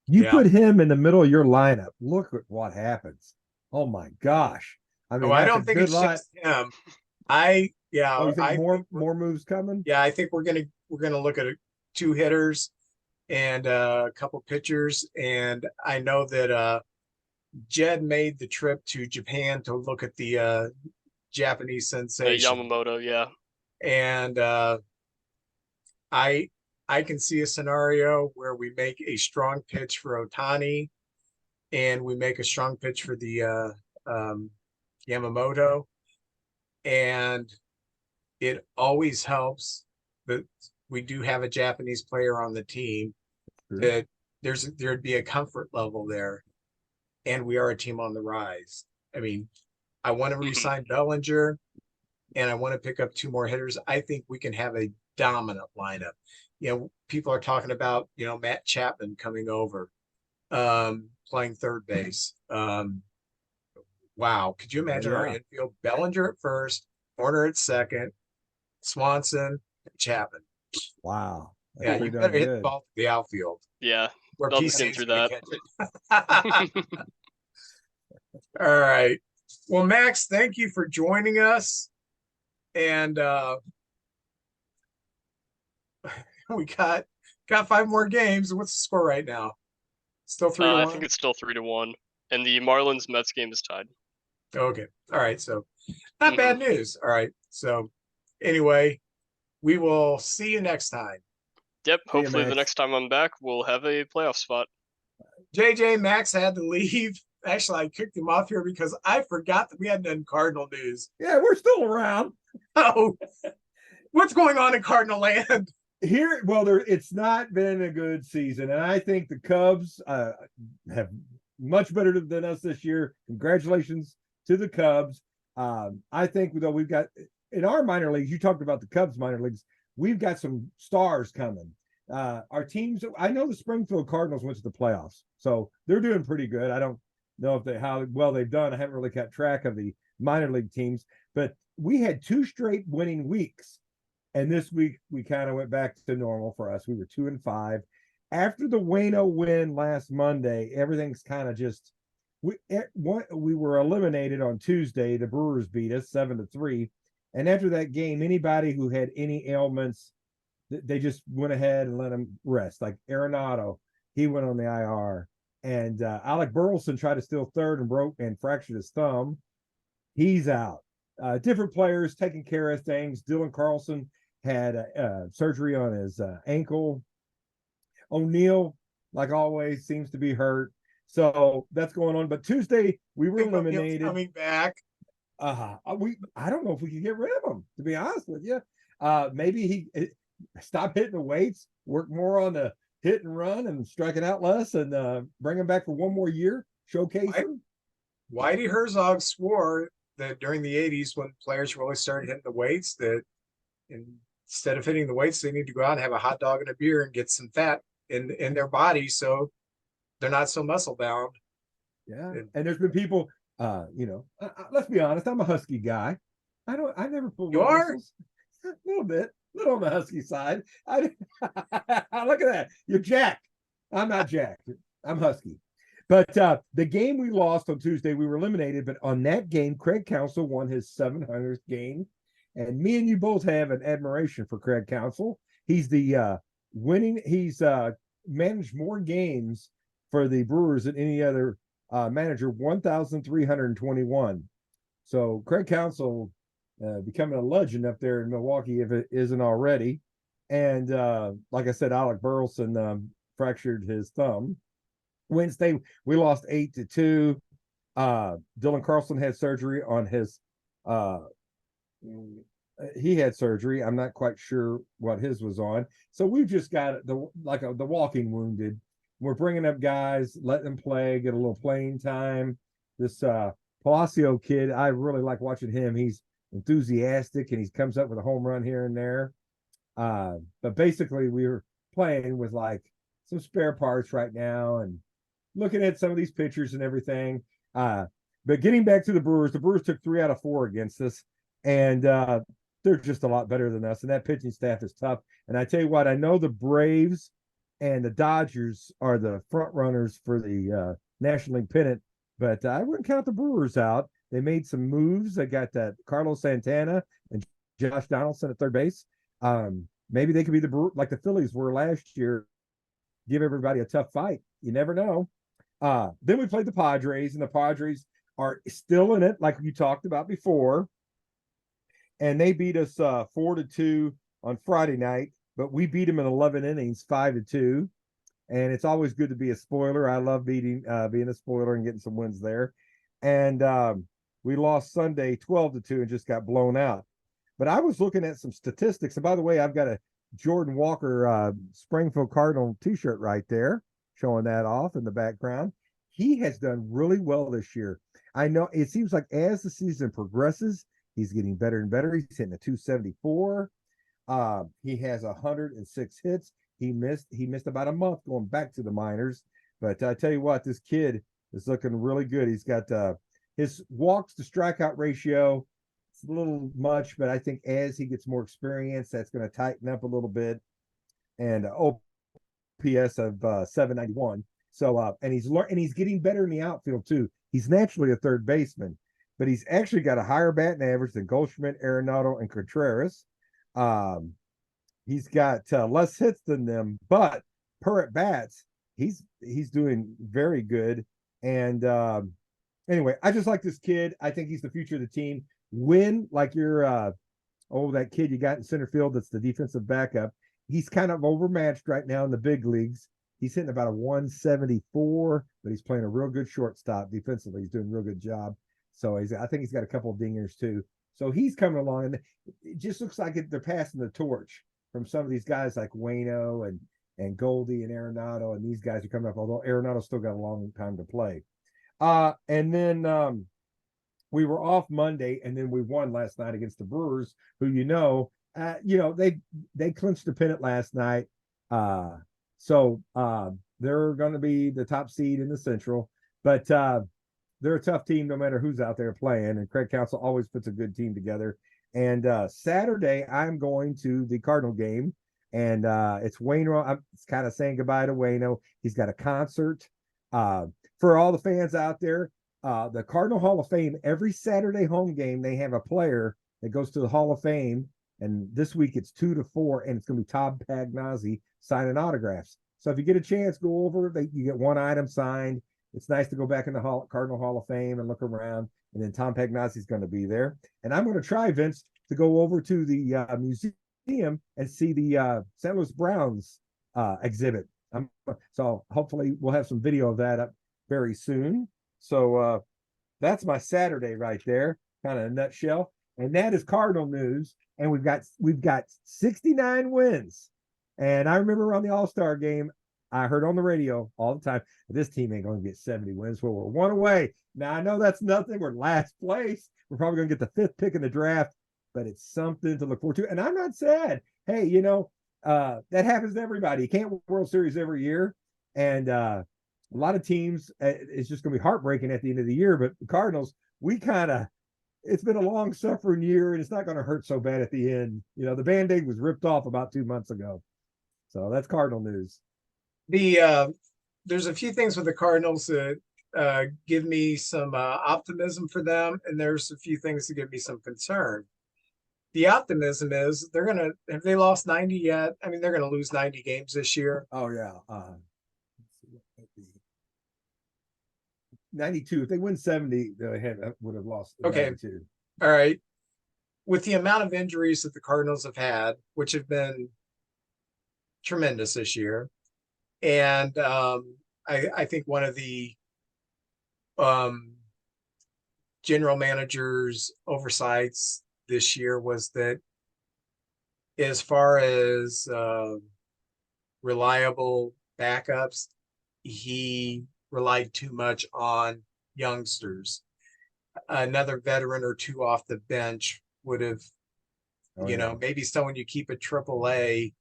You put him in the middle of your lineup. Look at what happens. Oh my gosh. I mean, I don't think it's just him. you think more moves coming? Yeah, I think we're gonna look at 2 hitters and a couple pitchers. And I know that Jed made the trip to Japan to look at the Japanese sensation. Yamamoto, yeah. And I can see a scenario where we make a strong pitch for Ohtani and we make a strong pitch for the Yamamoto. And it always helps that we do have a Japanese player on the team, that there'd be a comfort level there. And we are a team on the rise. I mean, I want to re-sign Bellinger, and I want to pick up 2 more hitters. I think we can have a dominant lineup. People are talking about, Matt Chapman coming over, playing third base. Wow. Could you imagine our infield? Bellinger at first, Horner at second, Swanson, Chapman. Wow. That's you better hit the ball to the outfield. Yeah. I'll just get through that. All right. Well, Max, thank you for joining us. And we got 5 more games. What's the score right now? Still 3-1? I think it's still 3-1. And the Marlins Mets game is tied. Okay. All right. So not bad news. All right. So anyway, we will see you next time. Yep. Hopefully the next time I'm back, we'll have a playoff spot. JJ, Max had to leave. Actually, I kicked him off here because I forgot that we hadn't done Cardinal news. Yeah, we're still around. Oh, what's going on in Cardinal land? Here, it's not been a good season, and I think the Cubs have much better than us this year. Congratulations to the Cubs. I think, though, we've got in our minor leagues, you talked about the Cubs minor leagues, we've got some stars coming. Our teams, I know the Springfield Cardinals went to the playoffs, so they're doing pretty good. I don't know how well they've done. I haven't really kept track of the minor league teams, but we had 2 straight winning weeks. And this week we kind of went back to normal for us. We were 2-5. After the Wayno win last Monday, everything's kind of just we were eliminated on Tuesday. The Brewers beat us 7-3. And after that game, anybody who had any ailments, they just went ahead and let them rest. Like Arenado, he went on the IR. And Alec Burleson tried to steal third and broke and fractured his thumb. He's out. Different players taking care of things. Dylan Carlson had surgery on his ankle. O'Neal, like always, seems to be hurt. So that's going on. But Tuesday, we were eliminated. Coming back. I don't know if we can get rid of him, to be honest with you. Maybe he stop hitting the weights, work more on the hit and run and striking out less, and bring him back for one more year, showcase him. Whitey Herzog swore that during the 80s, when players really started hitting the weights, that instead of hitting the weights, they need to go out and have a hot dog and a beer and get some fat in their body so they're not so muscle bound. Yeah. And there's been people, let's be honest, I'm a Husky guy. I never pull. You are? A little bit on the Husky side. Look at that. You're jacked. I'm not jacked. I'm Husky. But the game we lost on Tuesday, we were eliminated. But on that game, Craig Counsell won his 700th game. And me and you both have an admiration for Craig Counsell. He's the he's managed more games for the Brewers than any other manager, 1,321. So Craig Counsell becoming a legend up there in Milwaukee, if it isn't already. And like I said, Alec Burleson fractured his thumb. Wednesday, we lost 8-2. Dylan Carlson had surgery on his he had surgery. I'm not quite sure what his was on. So we've just got the walking wounded. We're bringing up guys, letting them play, get a little playing time. This Palacio kid, I really like watching him. He's enthusiastic and he comes up with a home run here and there. But basically, we were playing with like some spare parts right now and looking at some of these pictures and everything. But getting back to the Brewers took 3 out of 4 against us, and they're just a lot better than us. And that pitching staff is tough. And I tell you what, I know the Braves and the Dodgers are the front runners for the National League pennant, but I wouldn't count the Brewers out. They made some moves. They got that Carlos Santana and Josh Donaldson at third base. Maybe they could be like the Phillies were last year, give everybody a tough fight. You never know. Then we played the Padres, and the Padres are still in it, like you talked about before. And they beat us 4-2 on Friday night, but we beat them in 11 innings, 5-2. And it's always good to be a spoiler. I love being a spoiler and getting some wins there. And we lost Sunday 12-2 and just got blown out. But I was looking at some statistics. And by the way, I've got a Jordan Walker Springfield Cardinal t-shirt right there, showing that off in the background. He has done really well this year. I know it seems like as the season progresses, he's getting better and better. He's hitting a 274. He has 106 hits. He missed about a month going back to the minors. But I tell you what, this kid is looking really good. He's got his walks to strikeout ratio. It's a little much, but I think as he gets more experience, that's going to tighten up a little bit. And OPS of 791. So and he's getting better in the outfield too. He's naturally a third baseman, but he's actually got a higher batting average than Goldschmidt, Arenado, and Contreras. He's got less hits than them, but per at bats, he's doing very good. And anyway, I just like this kid. I think he's the future of the team. When like you're that kid you got in center field that's the defensive backup, he's kind of overmatched right now in the big leagues. He's hitting about a 174, but he's playing a real good shortstop defensively. He's doing a real good job. So I think he's got a couple of dingers too. So he's coming along, and it just looks like they're passing the torch from some of these guys like Waino and Goldie and Arenado, and these guys are coming up, although Arenado's still got a long time to play. And then we were off Monday, and then we won last night against the Brewers, who they clinched the pennant last night. So they're going to be the top seed in the Central, but they're a tough team no matter who's out there playing, and Craig Counsell always puts a good team together. And Saturday, I'm going to the Cardinal game, and it's Waino. I'm kind of saying goodbye to Waino. He's got a concert. For all the fans out there, the Cardinal Hall of Fame, every Saturday home game, they have a player that goes to the Hall of Fame, and this week it's 2 to 4, and it's going to be Tom Pagnozzi signing autographs. So if you get a chance, go over. You get one item signed. It's nice to go back in the Cardinal Hall of Fame and look around. And then Tom Pagnozzi's going to be there. And I'm going to try, Vince, to go over to the museum and see the St. Louis Browns exhibit. So hopefully we'll have some video of that up very soon. So that's my Saturday right there, kind of a nutshell. And that is Cardinal news. And we've got 69 wins. And I remember on the All-Star game, I heard on the radio all the time, this team ain't going to get 70 wins. Well, we're one away. Now, I know that's nothing. We're last place. We're probably going to get the 5th pick in the draft, but it's something to look forward to. And I'm not sad. Hey, that happens to everybody. You can't win World Series every year. And a lot of teams, it's just going to be heartbreaking at the end of the year. But the Cardinals, it's been a long suffering year, and it's not going to hurt so bad at the end. The Band-Aid was ripped off about 2 months ago. So that's Cardinal news. The there's a few things with the Cardinals that give me some optimism for them, and there's a few things that give me some concern. The optimism is they're gonna have they lost 90 yet? I mean, they're gonna lose 90 games this year. Oh yeah. 92. If they win 70, they would have lost Okay. 92. All right. With the amount of injuries that the Cardinals have had, which have been tremendous this year, and I think one of the general manager's oversights this year was that as far as reliable backups, he relied too much on youngsters. Another veteran or two off the bench would have, maybe someone you keep at AAA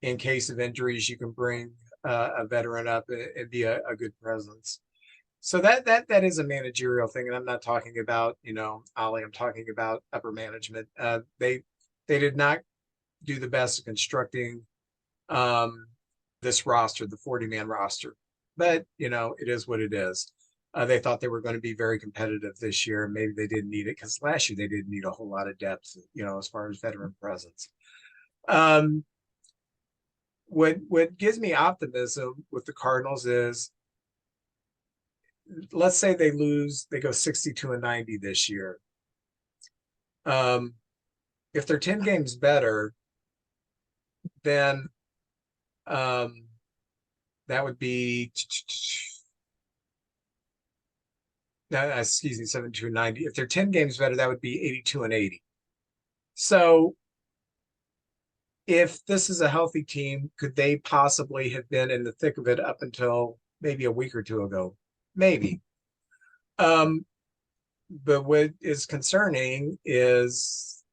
in case of injuries, you can bring a veteran up and be a good presence. So that is a managerial thing, and I'm not talking about Ollie. I'm talking about upper management. They did not do the best of constructing this roster, the 40-man roster, but it is what it is. They thought they were going to be very competitive this year. Maybe they didn't need it because last year they didn't need a whole lot of depth, as far as veteran presence. What gives me optimism with the Cardinals is, let's say they go 62-90 this year. If they're 10 games better, then that would be 72-90. If they're 10 games better, that would be 82-80. So if this is a healthy team, could they possibly have been in the thick of it up until maybe a week or two ago? Maybe. But what is concerning is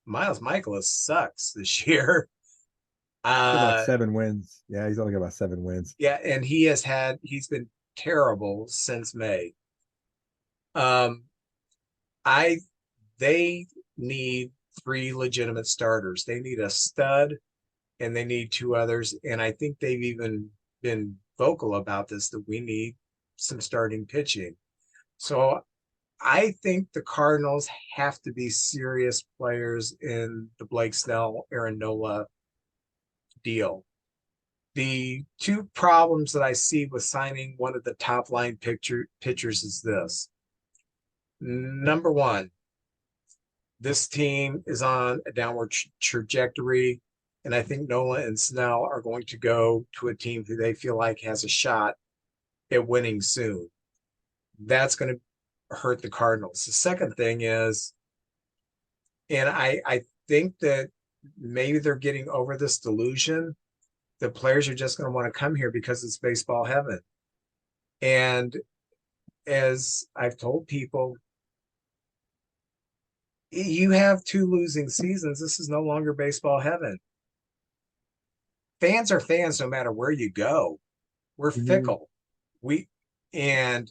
Miles Michaelis sucks this year. About 7 wins. Yeah, he's only got about 7 wins. Yeah, and he's been terrible since May. They need 3 legitimate starters. They need a stud and they need 2 others. And I think they've even been vocal about this, that we need some starting pitching. So I think the Cardinals have to be serious players in the Blake Snell, Aaron Nola deal. The 2 problems that I see with signing one of the top line pitchers is this. Number one, this team is on a downward trajectory, and I think Nola and Snell are going to go to a team who they feel like has a shot at winning soon. That's going to hurt the Cardinals. The second thing is, and I think that maybe they're getting over this delusion, the players are just going to want to come here because it's baseball heaven. And as I've told people, you have 2 losing seasons. This is no longer baseball heaven. Fans are fans no matter where you go. We're fickle. And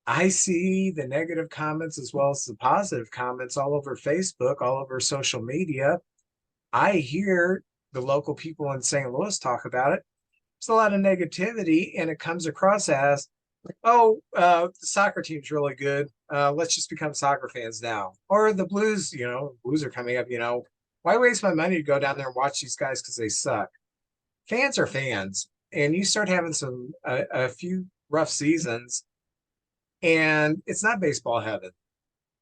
I see the negative comments as well as the positive comments all over Facebook, all over social media. I hear the local people in St. Louis talk about it. There's a lot of negativity, and it comes across as, the soccer team's really good. Let's just become soccer fans now. Or the Blues, Blues are coming up, why waste my money to go down there and watch these guys because they suck? Fans are fans, and you start having a few rough seasons, and it's not baseball heaven.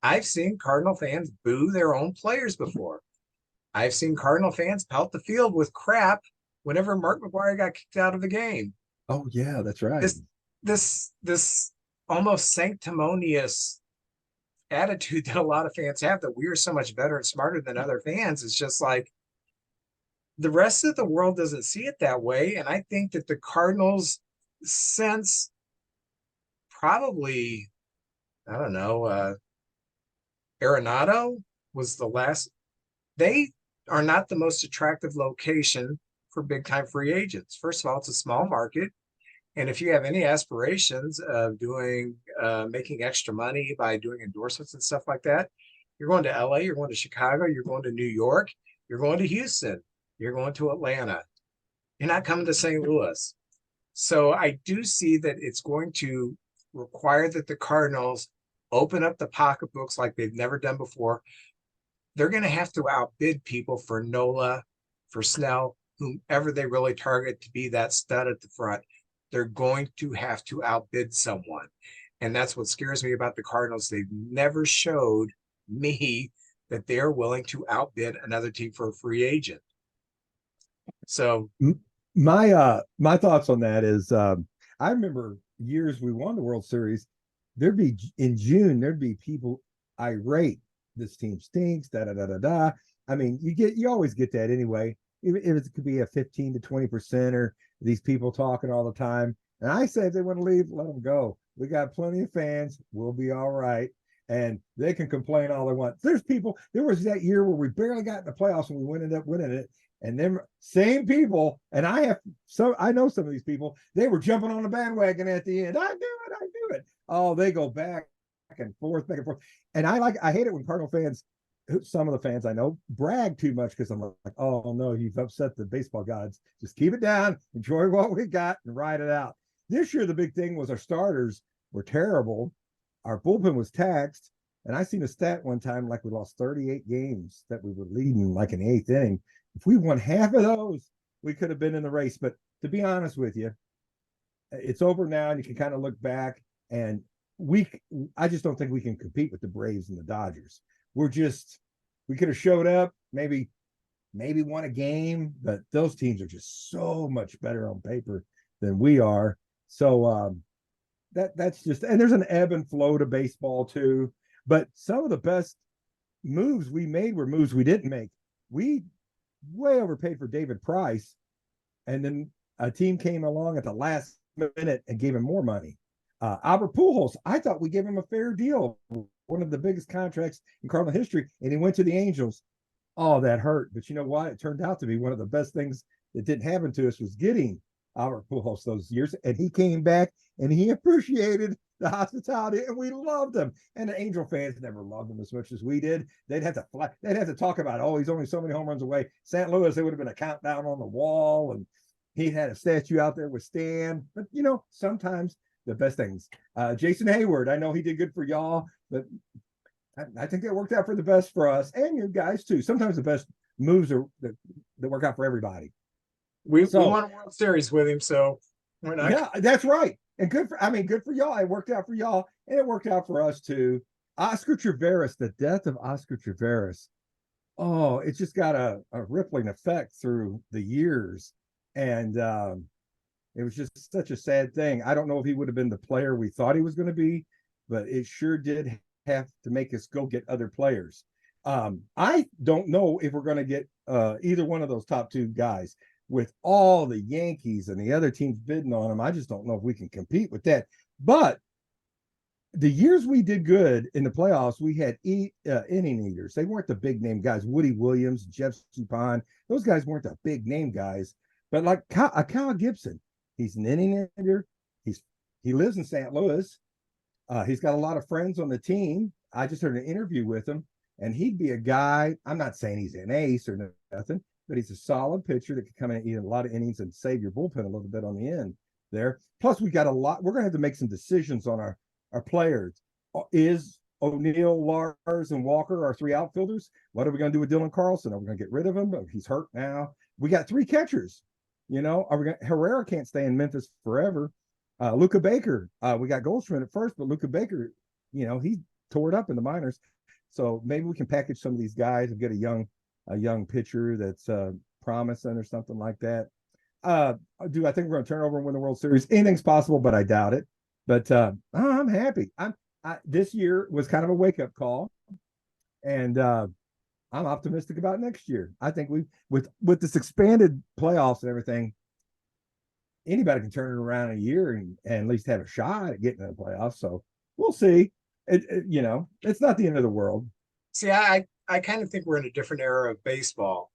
I've seen Cardinal fans boo their own players before. I've seen Cardinal fans pelt the field with crap whenever Mark McGwire got kicked out of the game. Oh yeah, that's right. This almost sanctimonious attitude that a lot of fans have, that we are so much better and smarter than other fans, is just like, the rest of the world doesn't see it that way. And I think that the Cardinals, since probably, I don't know, Arenado was the last, they are not the most attractive location for big time free agents. First of all, it's a small market. And if you have any aspirations of making extra money by doing endorsements and stuff like that, you're going to LA, you're going to Chicago, you're going to New York, you're going to Houston, you're going to Atlanta. You're not coming to St. Louis. So I do see that it's going to require that the Cardinals open up the pocketbooks like they've never done before. They're going to have to outbid people for Nola, for Snell, whomever they really target to be that stud at the front. They're going to have to outbid someone. And that's what scares me about the Cardinals. They've never showed me that they're willing to outbid another team for a free agent. So my thoughts on that is I remember years we won the World Series, there'd be in June, there'd be people irate. This team stinks, da da da da da. I mean, you always get that anyway. Even if it could be a 15 to 20% or these people talking all the time. And I say if they want to leave, let them go. We got plenty of fans. We'll be all right. And they can complain all they want. There's people, there was that year where we barely got in the playoffs and we ended up winning it. And them same people, and I know some of these people, they were jumping on the bandwagon at the end. I do it. Oh, they go back and forth. And I hate it when Cardinal fans, some of the fans I know, brag too much because I'm like, oh no, you've upset the baseball gods. Just keep it down, enjoy what we got, and ride it out. This year, the big thing was our starters were terrible. Our bullpen was taxed. And I seen a stat one time, like we lost 38 games that we were leading like in the eighth inning. If we won half of those, we could have been in the race. But to be honest with you, it's over now, and you can kind of look back. And I just don't think we can compete with the Braves and the Dodgers. We could have showed up, maybe won a game, but those teams are just so much better on paper than we are. So that's just, and there's an ebb and flow to baseball too. But some of the best moves we made were moves we didn't make. We way overpaid for David Price, and then a team came along at the last minute and gave him more money. Albert Pujols, I thought we gave him a fair deal, one of the biggest contracts in Cardinal history, and he went to the Angels. Oh, that hurt. But you know what? It turned out to be one of the best things that didn't happen to us was getting Albert Pujols those years, and he came back and he appreciated the hospitality, and we loved him. And the Angel fans never loved him as much as we did. They'd have to talk about, oh, he's only so many home runs away. St. Louis, there would have been a countdown on the wall, and he had a statue out there with Stan. But sometimes the best things. Jason Hayward, I know he did good for y'all, but I think that worked out for the best for us and you guys too. Sometimes the best moves are that work out for everybody. We won a World Series with him, so we're not. Yeah, that's right. And good for y'all. It worked out for y'all, and it worked out for us too. Oscar Triveros, the death of Oscar Triveros. Oh, it's just got a rippling effect through the years. And it was just such a sad thing. I don't know if he would have been the player we thought he was going to be, but it sure did have to make us go get other players. I don't know if we're going to get either one of those top two guys. With all the Yankees and the other teams bidding on them, I just don't know if we can compete with that. But the years we did good in the playoffs, we had inning eaters. They weren't the big name guys. Woody Williams, Jeff Suppan, those guys weren't the big name guys. But like Kyle Gibson, he's an inning eater. He lives in St. Louis. He's got a lot of friends on the team. I just heard an interview with him, and he'd be a guy. I'm not saying he's an ace or nothing, but he's a solid pitcher that could come in and eat a lot of innings and save your bullpen a little bit on the end there. Plus, we got a lot. We're going to have to make some decisions on our players. Is O'Neill, Lars, and Walker our three outfielders? What are we going to do with Dylan Carlson? Are we going to get rid of him? He's hurt now. We got three catchers. Herrera can't stay in Memphis forever. Luka Baker, we got Goldschmidt at first, but Luka Baker, he tore it up in the minors. So maybe we can package some of these guys and get a young pitcher that's promising or something like that. I think we're going to turn over and win the World Series? Anything's possible, but I doubt it. But I'm happy. This year was kind of a wake-up call, and I'm optimistic about next year. I think with this expanded playoffs and everything, anybody can turn it around in a year and at least have a shot at getting to the playoffs. So we'll see. It's not the end of the world. See, I kind of think we're in a different era of baseball.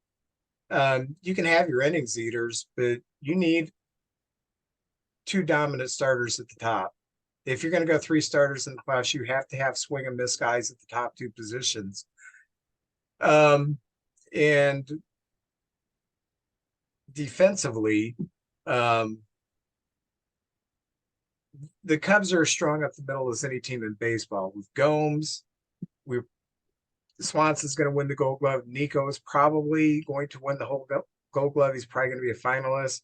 You can have your innings eaters, but you need two dominant starters at the top. If you're going to go three starters in the class, you have to have swing and miss guys at the top two positions. And defensively, the Cubs are as strong up the middle as any team in baseball. With Gomes, Swanson's going to win the Gold Glove. Nico is probably going to win the whole Gold Glove. He's probably going to be a finalist.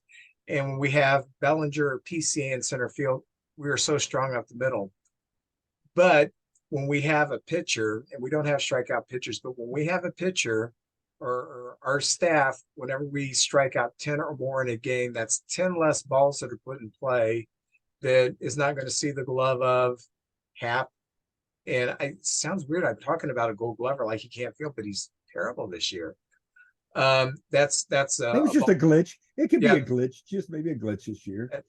And when we have Bellinger or PCA in center field, we are so strong up the middle. But when we have a pitcher, and we don't have strikeout pitchers, but when we have a pitcher or our staff, whenever we strike out 10 or more in a game, that's 10 less balls that are put in play that is not going to see the glove of Hap. And it sounds weird. I'm talking about a Gold Glover like he can't field, but he's terrible this year. That's it was just a glitch. It could be Yeah. a glitch, just maybe a glitch this year.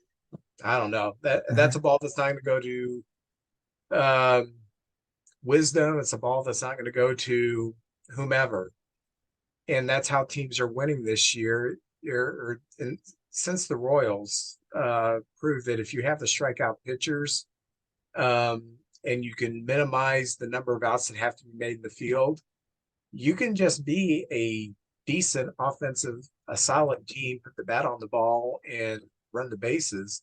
I don't know. That's a ball that's not going to go to Wisdom. It's a ball that's not going to go to whomever. And that's how teams are winning this year. And since the Royals proved that if you have the strikeout pitchers, and you can minimize the number of outs that have to be made in the field, you can just be a decent offensive, a solid team, put the bat on the ball and run the bases.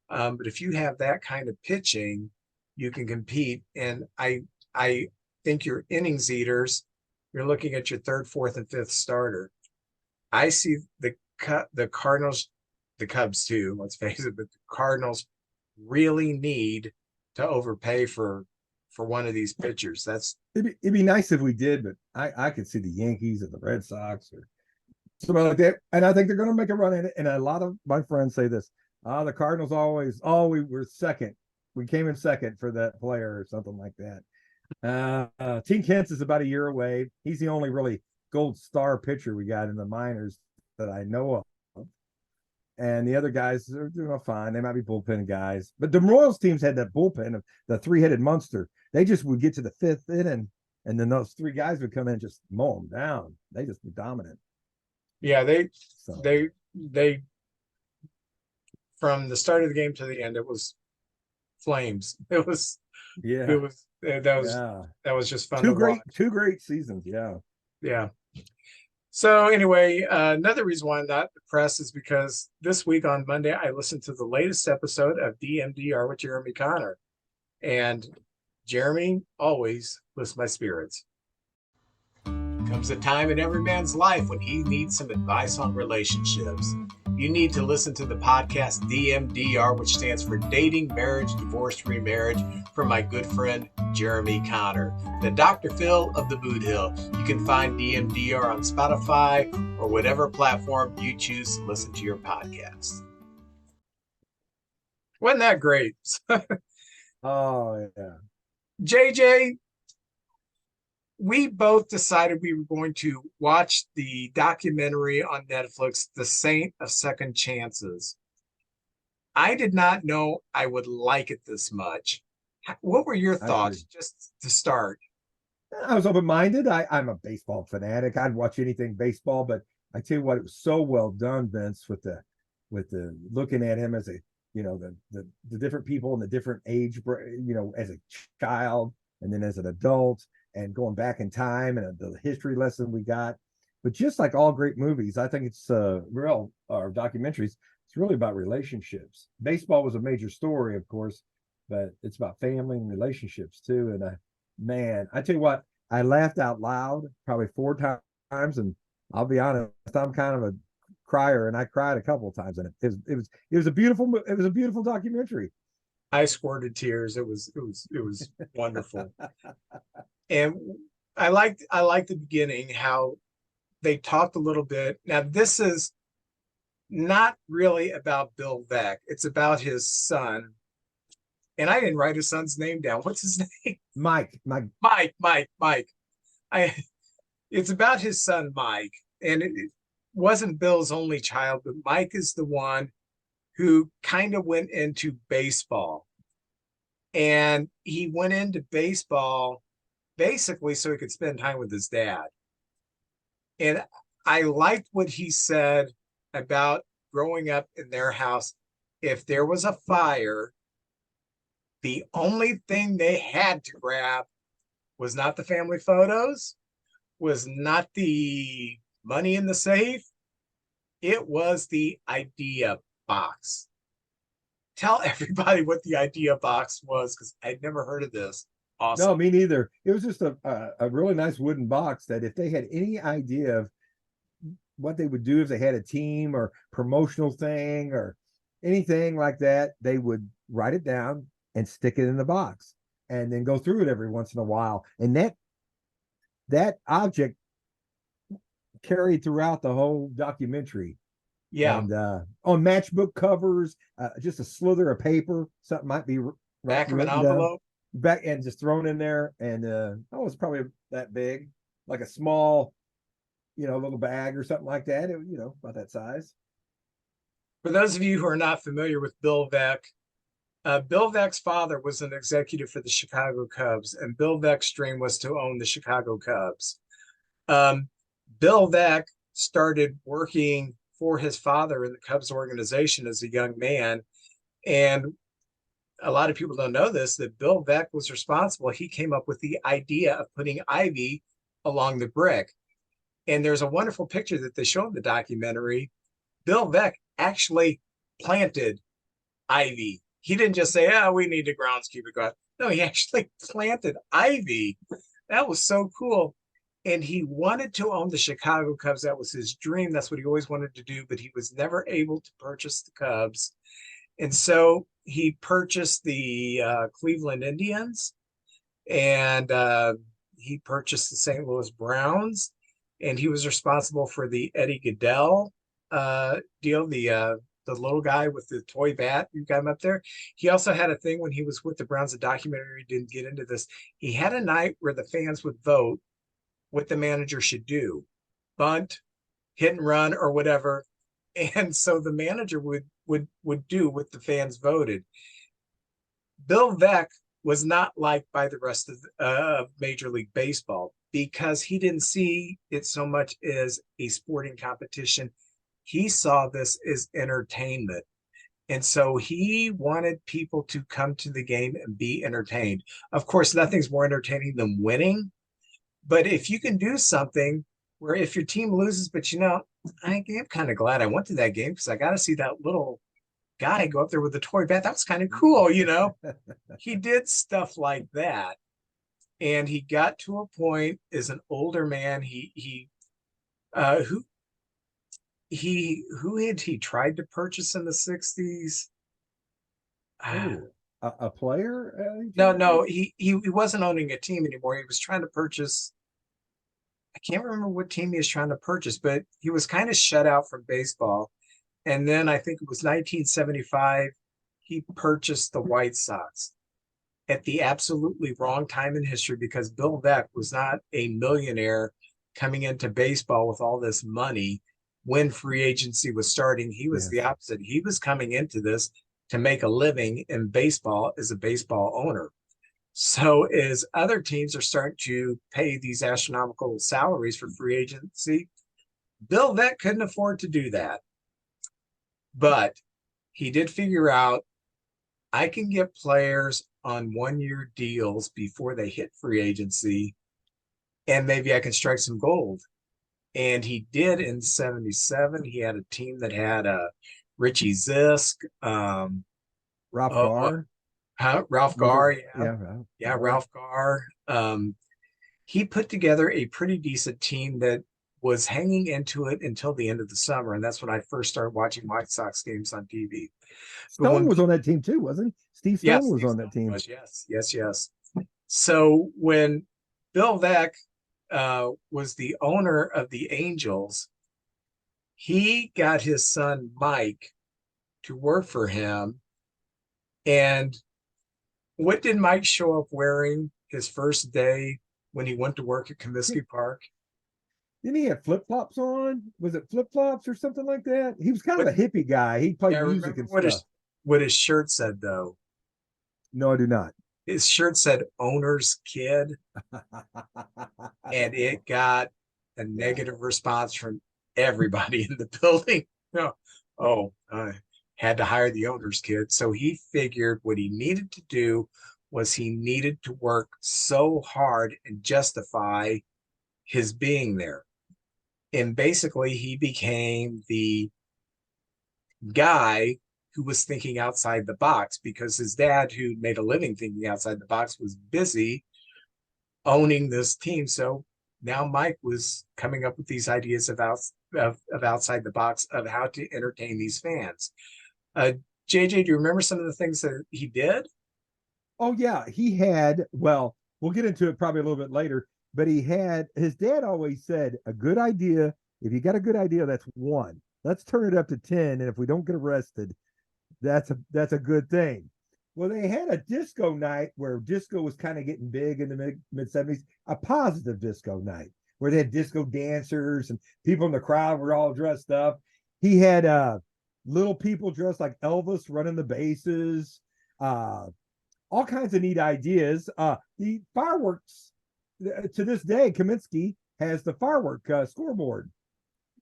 But if you have that kind of pitching, you can compete. And I think your innings eaters, you're looking at your third, fourth, and fifth starter. I see the Cardinals, the Cubs too, let's face it, but the Cardinals really need to overpay for one of these pitchers. It'd be nice if we did, but I could see the Yankees or the Red Sox or something like that. And I think they're going to make a run at it. And a lot of my friends say this: the Cardinals always, we were second. We came in second for that player or something like that. Tink Hence is about a year away. He's the only really gold star pitcher we got in the minors that I know of. And the other guys are doing fine. They might be bullpen guys. But the Royals teams had that bullpen of the three-headed monster. They just would get to the fifth inning, and then those three guys would come in and just mow them down. They just were dominant. Yeah, they from the start of the game to the end, it was flames. That was just fun. Two great seasons. Yeah. So anyway, another reason why I'm not depressed is because this week on Monday, I listened to the latest episode of DMDR with Jeremy Connor. And Jeremy always lifts my spirits. Comes a time in every man's life when he needs some advice on relationships. You need to listen to the podcast DMDR, which stands for Dating, Marriage, Divorce, Remarriage, from my good friend Jeremy Connor, the Dr. Phil of the Boot Hill. You can find DMDR on Spotify or whatever platform you choose to listen to your podcast. Wasn't that great? Oh, yeah. JJ, we both decided we were going to watch the documentary on Netflix, The Saint of Second Chances. I did not know I would like it this much. What were your thoughts, just to start? I was open-minded. I'm a baseball fanatic. I'd watch anything baseball, but I tell you what, it was so well done, Vince, with the looking at him as a, the different people in the different age, as a child and then as an adult, and going back in time and the history lesson we got. But just like all great movies, I think it's documentaries. It's really about relationships. Baseball was a major story, of course, but it's about family and relationships too. And man, I tell you what, I laughed out loud probably 4 times, and I'll be honest, I'm kind of a crier, and I cried a couple of times in it. It was a beautiful documentary. I squirted tears. It was wonderful. And I liked the beginning, how they talked a little bit. Now, this is not really about Bill Veeck. It's about his son. And I didn't write his son's name down. What's his name? Mike. It's about his son, Mike. And it wasn't Bill's only child, but Mike is the one who kind of went into baseball. And he went into baseball basically so he could spend time with his dad. And I liked what he said about growing up in their house. If there was a fire, the only thing they had to grab was not the family photos, was not the money in the safe. It was the idea box. Tell everybody what the idea box was, because I'd never heard of this. No, Awesome. me neither. It was just a really nice wooden box that if they had any idea of what they would do if they had a team or promotional thing or anything like that, they would write it down and stick it in the box and then go through it every once in a while. And that object carried throughout the whole documentary. Yeah. And on matchbook covers, just a slither of paper, something might be Back of an written down envelope. back and just thrown in there. And oh, it's probably that big, like a small, little bag or something like that. About that size. For those of you who are not familiar with Bill Veeck, Bill Veeck's father was an executive for the Chicago Cubs, and Bill Veeck's dream was to own the Chicago Cubs. Bill Veeck started working for his father in the Cubs organization as a young man. And a lot of people don't know this, that Bill Veeck was responsible. He came up with the idea of putting ivy along the brick. And there's a wonderful picture that they show in the documentary. Bill Veeck actually planted ivy. He didn't just say, "Oh, we need to groundskeeper go out." No, he actually planted ivy. That was so cool. And he wanted to own the Chicago Cubs. That was his dream. That's what he always wanted to do, but he was never able to purchase the Cubs. And so he purchased the Cleveland Indians, and he purchased the St. Louis Browns, and he was responsible for the Eddie Goodell deal, the little guy with the toy bat. You got him up there. He also had a thing when he was with the Browns, a documentary, didn't get into this. He had a night where the fans would vote what the manager should do, bunt, hit and run, or whatever. And so the manager would do what the fans voted. Bill Veeck was not liked by the rest of Major League Baseball because he didn't see it so much as a sporting competition. He saw this as entertainment. And so he wanted people to come to the game and be entertained. Of course, nothing's more entertaining than winning. But if you can do something where if your team loses, but I'm kind of glad I went to that game because I got to see that little guy go up there with the toy bat. That was kind of cool, He did stuff like that. And he got to a point as an older man. Who had he tried to purchase in the 60s? Oh, a player? No, he wasn't owning a team anymore. He was trying to purchase. I can't remember what team he was trying to purchase, but he was kind of shut out from baseball. And then I think it was 1975, he purchased the White Sox at the absolutely wrong time in history because Bill Veeck was not a millionaire coming into baseball with all this money when free agency was starting. He was the opposite. He was coming into this to make a living in baseball as a baseball owner. So as other teams are starting to pay these astronomical salaries for free agency, Bill Veeck couldn't afford to do that. But he did figure out, I can get players on 1-year deals before they hit free agency, and maybe I can strike some gold. And he did in 77. He had a team that had Richie Zisk, Ralph Garr. Ralph Garr, Ralph Garr. He put together a pretty decent team that was hanging into it until the end of the summer, and that's when I first started watching White Sox games on TV. Stone was on that team too, wasn't he? Steve Stone was on that team. Yes. So when Bill Veeck was the owner of the Angels, he got his son Mike to work for him. And what did Mike show up wearing his first day when he went to work at Comiskey Park? Didn't he have flip-flops on? Was it flip-flops or something like that? He was kind of a hippie guy. He played music and stuff. What his shirt said, though? No, I do not. His shirt said "Owner's Kid," and it got a negative response from everybody in the building. I had to hire the owner's kid. So he figured what he needed to do was he needed to work so hard and justify his being there. And basically, he became the guy who was thinking outside the box because his dad, who made a living thinking outside the box, was busy owning this team. So now Mike was coming up with these ideas of outside the box of how to entertain these fans. Uh, JJ, do you remember some of the things that he did? Oh yeah, he had. Well, we'll get into it probably a little bit later. But he had. His dad always said, "A good idea. If you got a good idea, that's one. Let's turn it up to 10. And if we don't get arrested, that's a good thing." Well, they had a disco night where disco was kind of getting big in the mid 70s. A positive disco night where they had disco dancers and people in the crowd were all dressed up. He had little people dressed like Elvis running the bases. Uh, all kinds of neat ideas. The fireworks, to this day, Kaminsky has the firework scoreboard.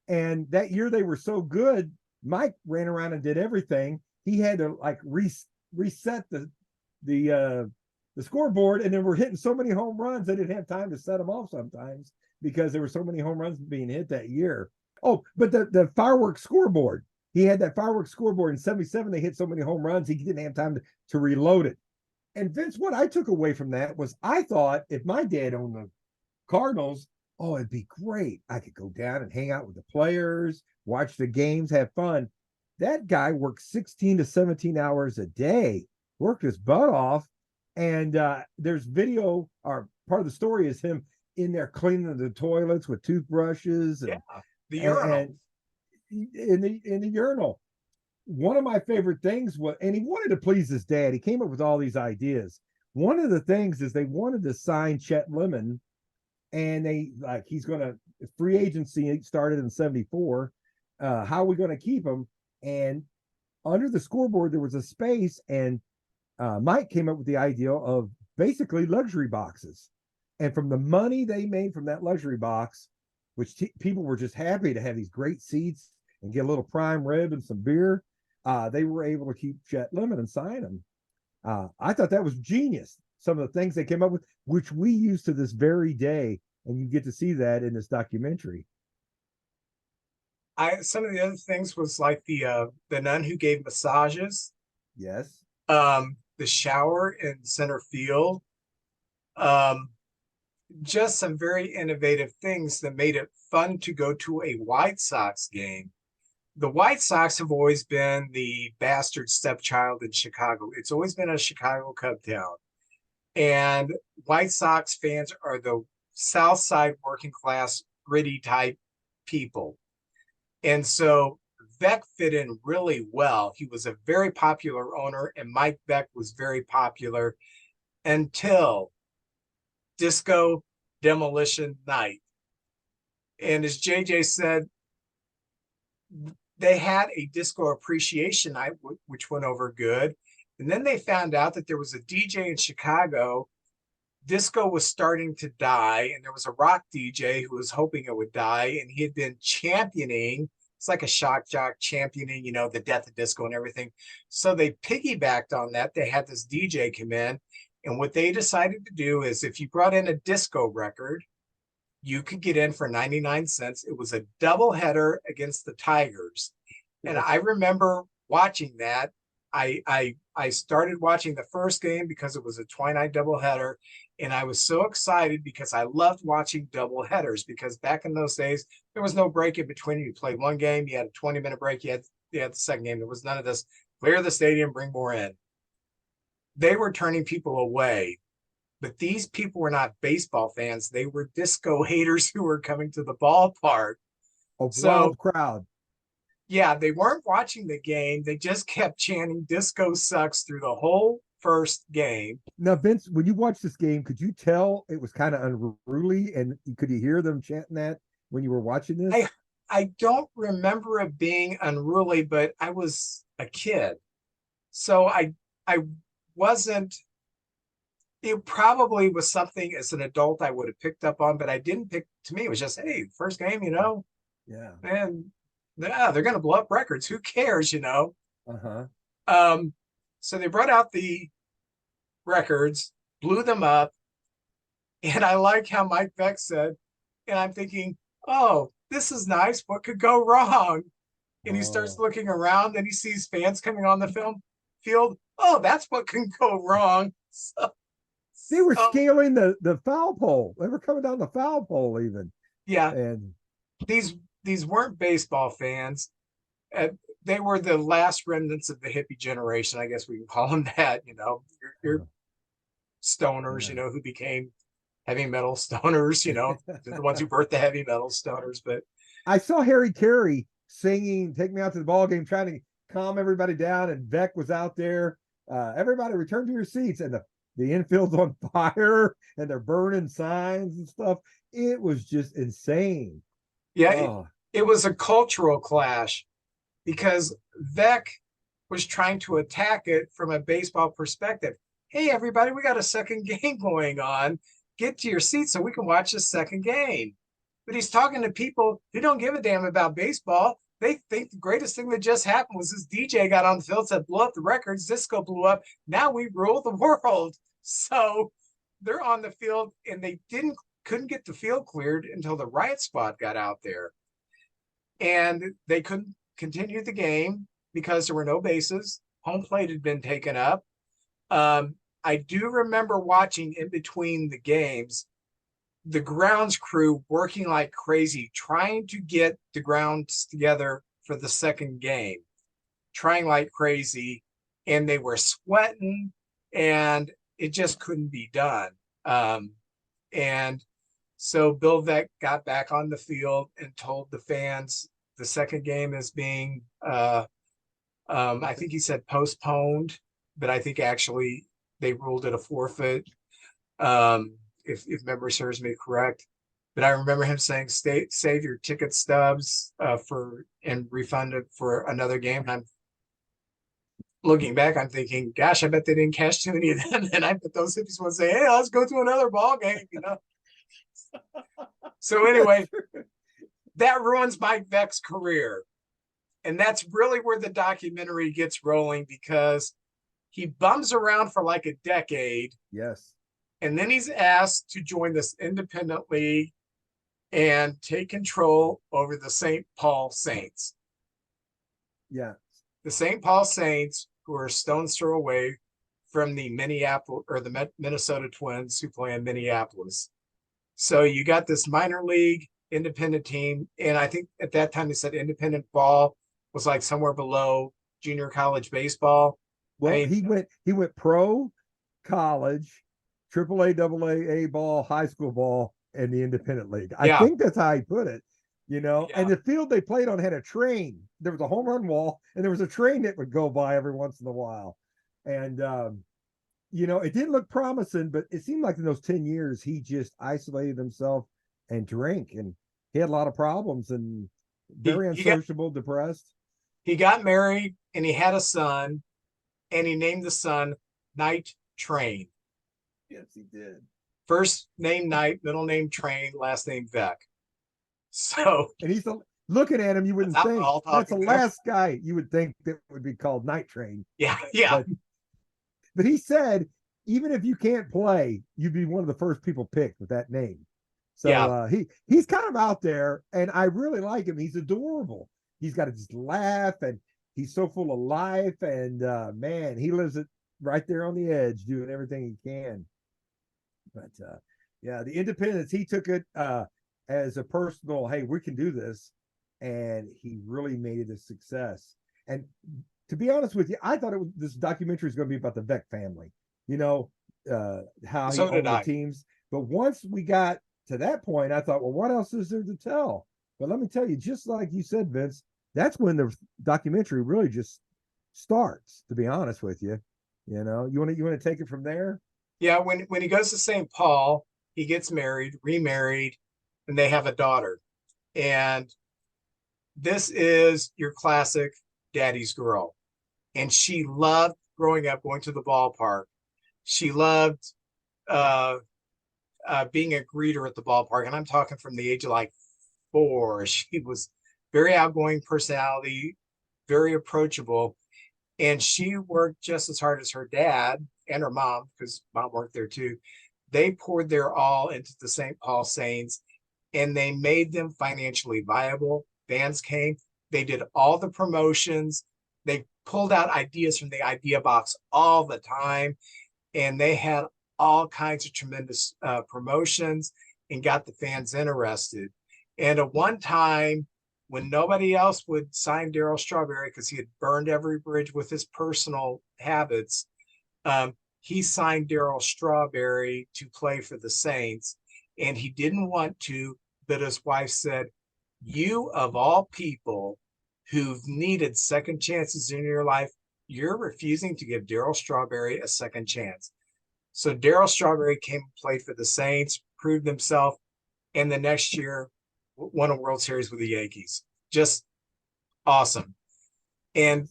And that year they were so good, Mike ran around and did everything. He had to like reset the scoreboard, and then we're hitting so many home runs they didn't have time to set them off sometimes because there were so many home runs being hit that year. Oh, but the fireworks scoreboard, he had that fireworks scoreboard in '77. They hit so many home runs he didn't have time to reload it. And Vince, what I took away from that was I thought if my dad owned the Cardinals, oh, it'd be great. I could go down and hang out with the players, watch the games, have fun. That guy worked 16 to 17 hours a day, worked his butt off. And there's video, or part of the story is him in there cleaning the toilets with toothbrushes and, yeah, the urinal. And in the urinal. One of my favorite things was, and he wanted to please his dad. He came up with all these ideas. One of the things is they wanted to sign Chet Lemon, and they like he's going to free agency started in '74. How are we going to keep him? And under the scoreboard there was a space, and Mike came up with the idea of basically luxury boxes. And from the money they made from that luxury box, which people were just happy to have these great seats and get a little prime rib and some beer, they were able to keep Chet Lemon and sign him. I thought that was genius. Some of the things they came up with, which we use to this very day, and you get to see that in this documentary. Some of the other things was like the nun who gave massages. Yes. The shower in center field. Um, just some very innovative things that made it fun to go to a White Sox game. The White Sox have always been the bastard stepchild in Chicago. It's always been a Chicago Cub town. And White Sox fans are the South Side working class, gritty type people. And so Beck fit in really well. He was a very popular owner, and Mike Beck was very popular until Disco Demolition Night. And as JJ said, they had a disco appreciation night, which went over good. And then they found out that there was a DJ in Chicago. Disco was starting to die, and there was a rock DJ who was hoping it would die. And he had been championing, it's like a shock jock championing, the death of disco and everything. So they piggybacked on that. They had this DJ come in. And what they decided to do is if you brought in a disco record, you could get in for 99 cents. It was a doubleheader against the Tigers. And I remember watching that. I started watching the first game because it was a twilight doubleheader. And I was so excited because I loved watching doubleheaders because back in those days, there was no break in between. You played one game, you had a 20-minute break, you had the second game. There was none of this, clear the stadium, bring more in. They were turning people away. But these people were not baseball fans. They were disco haters who were coming to the ballpark. A wild crowd. Yeah, they weren't watching the game. They just kept chanting disco sucks through the whole first game. Now, Vince, when you watched this game, could you tell it was kind of unruly? And could you hear them chanting that when you were watching this? I don't remember it being unruly, but I was a kid. So I wasn't. It probably was something as an adult I would have picked up on, but I didn't pick. To me, it was just, hey, first game, Yeah. And yeah, they're going to blow up records. Who cares, Uh-huh. So they brought out the records, blew them up. And I like how Mike Beck said, and I'm thinking, oh, this is nice. What could go wrong? And he starts Oh, looking around and he sees fans coming on the field. Oh, that's what can go wrong. they were So scaling the foul pole. They were coming down the foul pole even. yeah, And these these weren't baseball fans. Uh, they were the last remnants of the hippie generation, I guess we can call them that. Your stoners, yeah. who became heavy metal stoners. The ones who birthed the heavy metal stoners. But I saw Harry Carey singing "Take Me Out to the Ball Game," trying to calm everybody down, and Beck was out there. Everybody return to your seats, and the infield's on fire, and they're burning signs and stuff. It was just insane. yeah, Oh, it was a cultural clash because Vec was trying to attack it from a baseball perspective. Hey, everybody, we got a second game going on. Get to your seats so we can watch the second game. But he's talking to people who don't give a damn about baseball. They think the greatest thing that just happened was this DJ got on the field, said, blow up the records, disco blew up. Now we rule the world. So they're on the field and they couldn't get the field cleared until the riot squad got out there. And they couldn't continue the game because there were no bases. Home plate had been taken up. I do remember watching in between the games the grounds crew working like crazy, trying to get the grounds together for the second game, trying like crazy, and they were sweating, and it just couldn't be done. And so Bill Veck got back on the field and told the fans the second game is being, I think he said postponed, but I think actually they ruled it a forfeit. If memory serves me correct. But I remember him saying, save your ticket stubs and refund it for another game. And I'm looking back, I'm thinking, gosh, I bet they didn't cash too many of them. And I bet those hippies would say, hey, let's go to another ball game. So anyway, that ruins Mike Veck's career. And that's really where the documentary gets rolling because he bums around for like a decade. yes. And then he's asked to join this independent league and take control over the St. Paul Saints. Yeah. The St. Paul Saints, who are a stone's throw away from the Minnesota Twins, who play in Minneapolis. So you got this minor league independent team, and I think at that time they said independent ball was like somewhere below junior college baseball. Well, he went pro, college, triple A, double A ball, high school ball, and the independent league. I think that's how he put it. And the field they played on had a train. There was a home run wall, and there was a train that would go by every once in a while. And it didn't look promising, but it seemed like in those 10 years he just isolated himself and drank, and he had a lot of problems and very unsociable, depressed. He got married and he had a son, and he named the son Night Train. Yes, he did. First name Night, middle name Train, last name Veck. So, and he's looking at him, you wouldn't think that's the last guy you would think that would be called Night Train. Yeah. But he said, even if you can't play, you'd be one of the first people picked with that name. So he's kind of out there, and I really like him. He's adorable. He's got his laugh, and he's so full of life. And man, he lives it right there on the edge, doing everything he can. But the Independence, he took it as a personal, hey, we can do this, and he really made it a success. And to be honest with you, I thought this documentary is going to be about the Veck family. How he owned the teams. But once we got to that point, I thought, well, what else is there to tell? But let me tell you, just like you said, Vince, that's when the documentary really just starts, to be honest with you. You want to take it from there? Yeah, when he goes to St. Paul, he gets married, remarried, and they have a daughter. And this is your classic daddy's girl. And she loved growing up going to the ballpark. She loved being a greeter at the ballpark. And I'm talking from the age of like 4. She was very outgoing personality, very approachable. And she worked just as hard as her dad and her mom, because mom worked there too. They poured their all into the St. Paul Saints. and they made them financially viable. Fans came, they did all the promotions, they pulled out ideas from the idea box all the time, and they had all kinds of tremendous promotions and got the fans interested. And at one time, when nobody else would sign Darryl Strawberry because he had burned every bridge with his personal habits, he signed Darryl Strawberry to play for the Saints, and he didn't want to, but his wife said, "You of all people who've needed second chances in your life, you're refusing to give Darryl Strawberry a second chance." So Darryl Strawberry came and played for the Saints, proved himself, and the next year won a World Series with the Yankees. Just awesome. And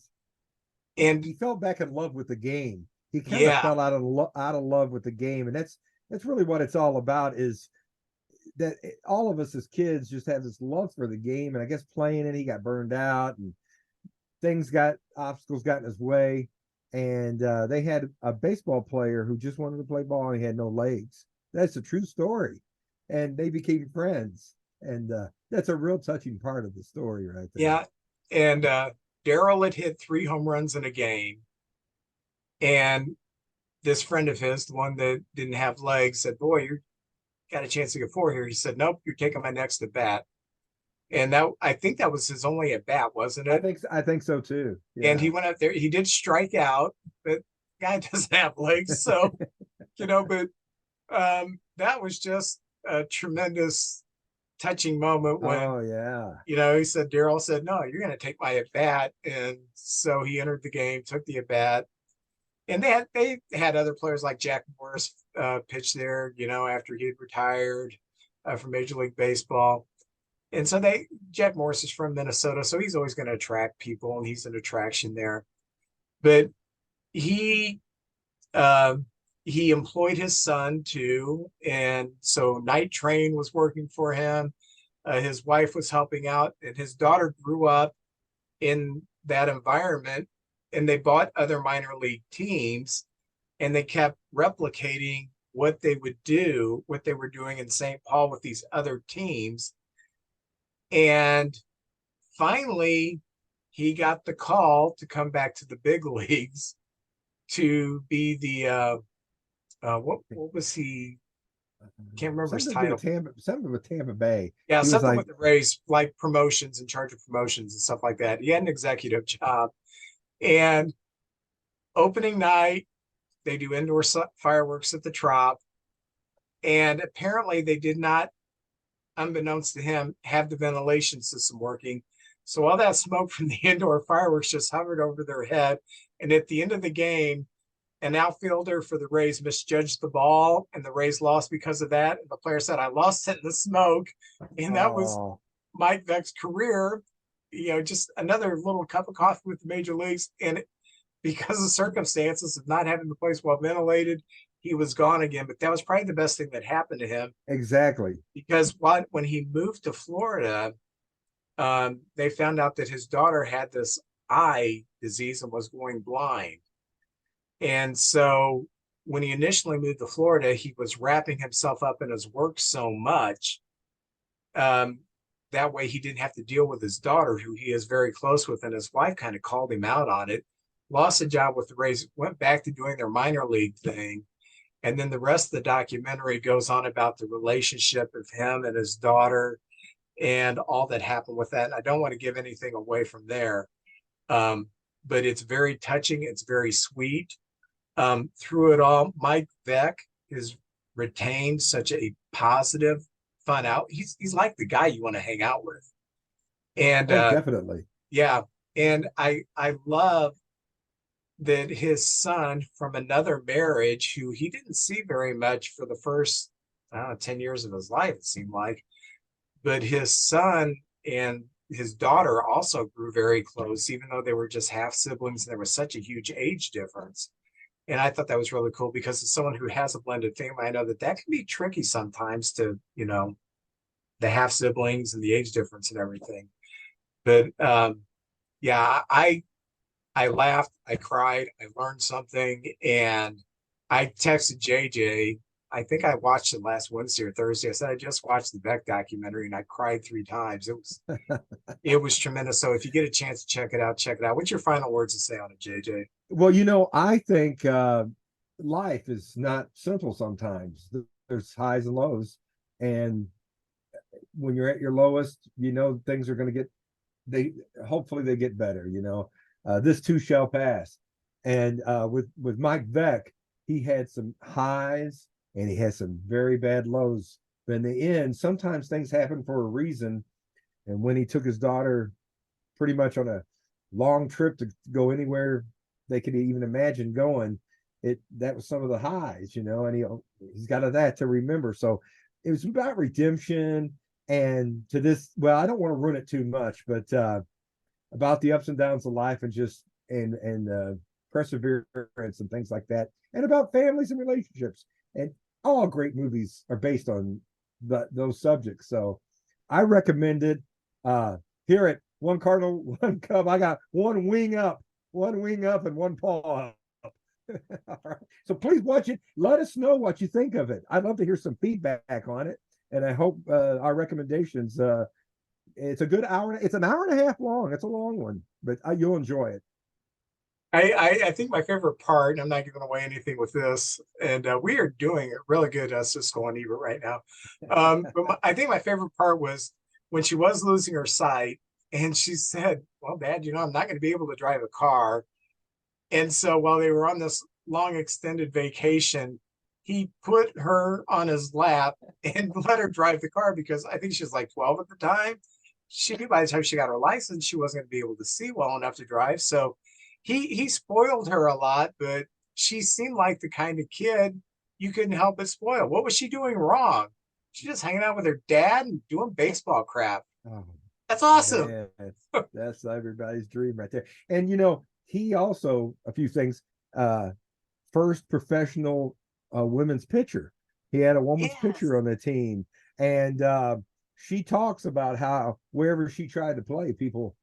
he fell back in love with the game. He kind of yeah, fell out of love with the game, and that's really what it's all about. Is that all of us as kids just have this love for the game, and I guess playing it, he got burned out, and obstacles got in his way, and they had a baseball player who just wanted to play ball and he had no legs. That's a true story, and they became friends, and that's a real touching part of the story right there. yeah. And Darryl had hit 3 home runs in a game, and this friend of his, the one that didn't have legs, said, "Boy, you got a chance to get 4 here." He said, "Nope, you're taking my next at bat." And that, I think that was his only at bat, wasn't it? I think so too. Yeah. And he went out there. He did strike out, but the guy doesn't have legs, so But that was just a tremendous, touching moment when. Oh yeah. He said, Darryl said, "No, you're going to take my at bat," and so he entered the game, took the at bat, and they had other players like Jack Morris pitch there, after he had retired from Major League Baseball. And so Jack Morris is from Minnesota, so he's always going to attract people, and he's an attraction there. But he employed his son too, and so Night Train was working for him. His wife was helping out, and his daughter grew up in that environment, and they bought other minor league teams, and they kept replicating what they were doing in St. Paul with these other teams. And finally, he got the call to come back to the big leagues to be the what was he? Can't remember his title. Something with Tampa Bay. Yeah, something with the Rays, like promotions, in charge of promotions and stuff like that. He had an executive job. And opening night, they do indoor fireworks at the Trop. And apparently they did not, unbeknownst to him, have the ventilation system working. So all that smoke from the indoor fireworks just hovered over their head. And at the end of the game, an outfielder for the Rays misjudged the ball, and the Rays lost because of that. And the player said, "I lost it in the smoke." And that was Mike Veck's career. Just another little cup of coffee with the major leagues. And because of circumstances of not having the place well ventilated, he was gone again. But that was probably the best thing that happened to him. Exactly. Because when he moved to Florida, they found out that his daughter had this eye disease and was going blind. And so when he initially moved to Florida, he was wrapping himself up in his work so much. That way he didn't have to deal with his daughter, who he is very close with, and his wife kind of called him out on it. Lost a job with the Rays, went back to doing their minor league thing. And then the rest of the documentary goes on about the relationship of him and his daughter and all that happened with that. And I don't want to give anything away from there. But it's very touching. It's very sweet. Through it all, Mike Veck has retained such a positive, fun out. He's like the guy you want to hang out with. And definitely. Yeah. And I love that his son from another marriage, who he didn't see very much for the first 10 years of his life, it seemed like, but his son and his daughter also grew very close, even though they were just half siblings and there was such a huge age difference. And I thought that was really cool, because as someone who has a blended family, I know that can be tricky sometimes to, the half siblings and the age difference and everything. But yeah, I laughed, I cried, I learned something, and I texted JJ I think I watched it last Wednesday or Thursday. I said I just watched the Beck documentary and I cried 3 times. It was tremendous. So if you get a chance to check it out, check it out. What's your final words to say on it, JJ? Well, I think life is not simple sometimes. There's highs and lows. And when you're at your lowest, things are going to hopefully they get better. This too shall pass. And with Mike Beck, he had some highs and he had some very bad lows. But in the end, sometimes things happen for a reason. And when he took his daughter pretty much on a long trip to go anywhere they could even imagine going, that was some of the highs, and he's got that to remember. So it was about redemption and to this. Well, I don't want to ruin it too much, but about the ups and downs of life and just and perseverance and things like that, and about families and relationships. And all great movies are based on those subjects. So I recommend it. Here at One Cardinal, One Cub, I got one wing up and one paw up. All right. So please watch it. Let us know what you think of it. I'd love to hear some feedback on it. And I hope our recommendations, it's a good hour. It's an hour and a half long. It's a long one, but you'll enjoy it. I think my favorite part, and I'm not giving away anything with this, and we are doing it really good, Cisco and Ebert right now. But I think my favorite part was when she was losing her sight and she said, well, Dad, I'm not going to be able to drive a car. And so while they were on this long extended vacation, he put her on his lap and let her drive the car because I think she was like 12 at the time. She knew by the time she got her license, she wasn't going to be able to see well enough to drive. So he spoiled her a lot, but she seemed like the kind of kid you couldn't help but spoil. What was she doing wrong? She's just hanging out with her dad and doing baseball crap. Oh, that's awesome. Man, that's everybody's dream right there. And he also, a few things, first professional women's pitcher. He had a woman's pitcher on the team. And she talks about how wherever she tried to play, people,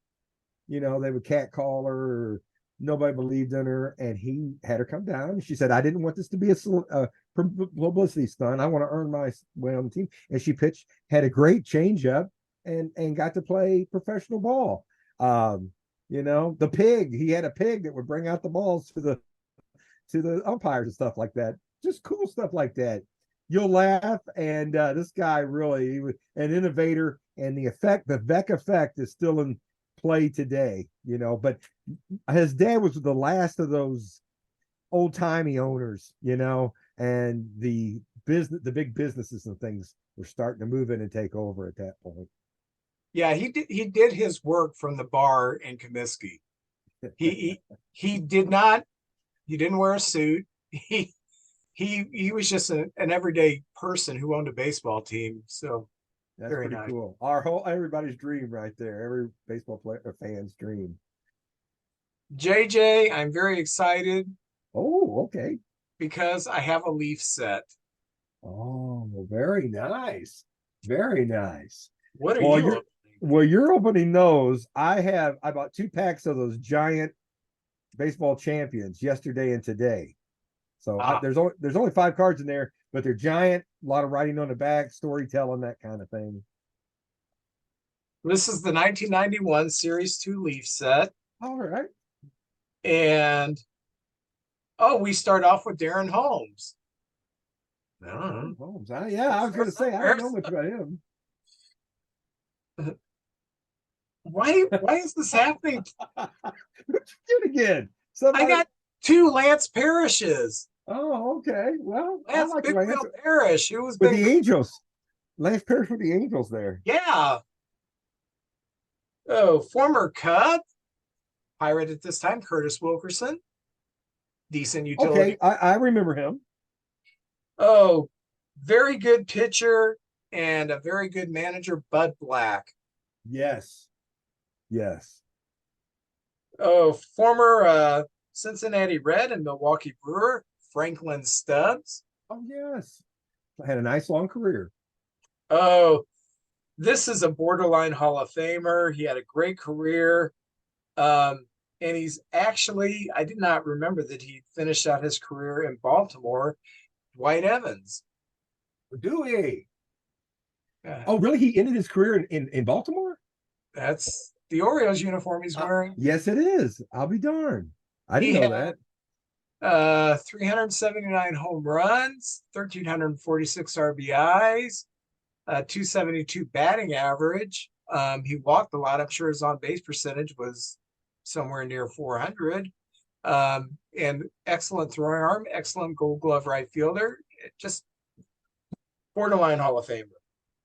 they would catcall her or nobody believed in her. And he had her come down. And she said, I didn't want this to be a publicity stunt. I want to earn my way on the team. And she pitched, had a great changeup and got to play professional ball. The pig, he had a pig that would bring out the balls to the umpires and stuff like that. Just cool stuff like that. You'll laugh. And this guy really, he was an innovator, and the Beck effect is still in play today, but his dad was the last of those old timey owners, and the big businesses and things were starting to move in and take over at that point. Yeah, he did his work from the bar in Comiskey. He didn't wear a suit. He was just an everyday person who owned a baseball team. So that's very pretty cool. Everybody's dream right there. Every baseball player fan's dream. JJ, I'm very excited. Oh, okay. Because I have a Leaf set. Oh, very nice. Very nice. What are you opening? Well, you're opening those. I bought 2 packs of those giant baseball champions yesterday and today. So there's only 5 cards in there, but they're giant. A lot of writing on the back, storytelling, that kind of thing. This is the 1991 Series 2 Leaf set. All right. And we start off with Darren Holmes. Holmes. Yeah, I was going to say, I don't know much about him. Why is this happening? What you did again? I got 2 Lance Parishes. Oh, okay. Well, Lance Parrish. Who was with the Angels? Lance Parrish with the Angels there. Yeah. Oh, former Cub, Pirate at this time, Curtis Wilkerson. Decent utility. Okay, I remember him. Oh, very good pitcher and a very good manager, Bud Black. Yes. Oh, former Cincinnati Red and Milwaukee Brewer, Franklin Stubbs. Oh, yes. Had a nice long career. Oh, this is a borderline Hall of Famer. He had a great career. And he's actually, I did not remember that he finished out his career in Baltimore, Dwight Evans. Do we? Uh, Oh, really? He ended his career in Baltimore? that's the Orioles uniform he's wearing. Yes, it is. I'll be darned. I didn't He know had that. 379 home runs, 1,346 RBIs, 272 batting average. He walked a lot. I'm sure his on base percentage was somewhere near 400. And excellent throwing arm, excellent Gold Glove right fielder. Just borderline Hall of Famer.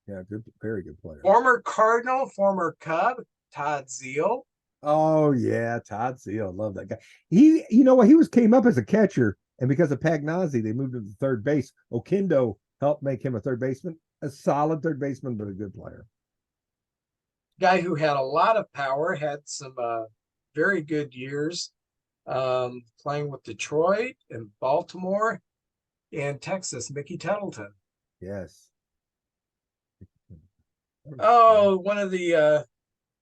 Yeah, good, very good player. Former Cardinal, former Cub, Todd Zeal. Oh yeah, Todd Seal, love that guy. He, you know what? He came up as a catcher, and because of Pagnazzi, they moved him to third base. Okindo helped make him a third baseman, a solid third baseman, but a good player. Guy who had a lot of power, had some very good years playing with Detroit and Baltimore and Texas, Mickey Tettleton. Yes. Oh, one of the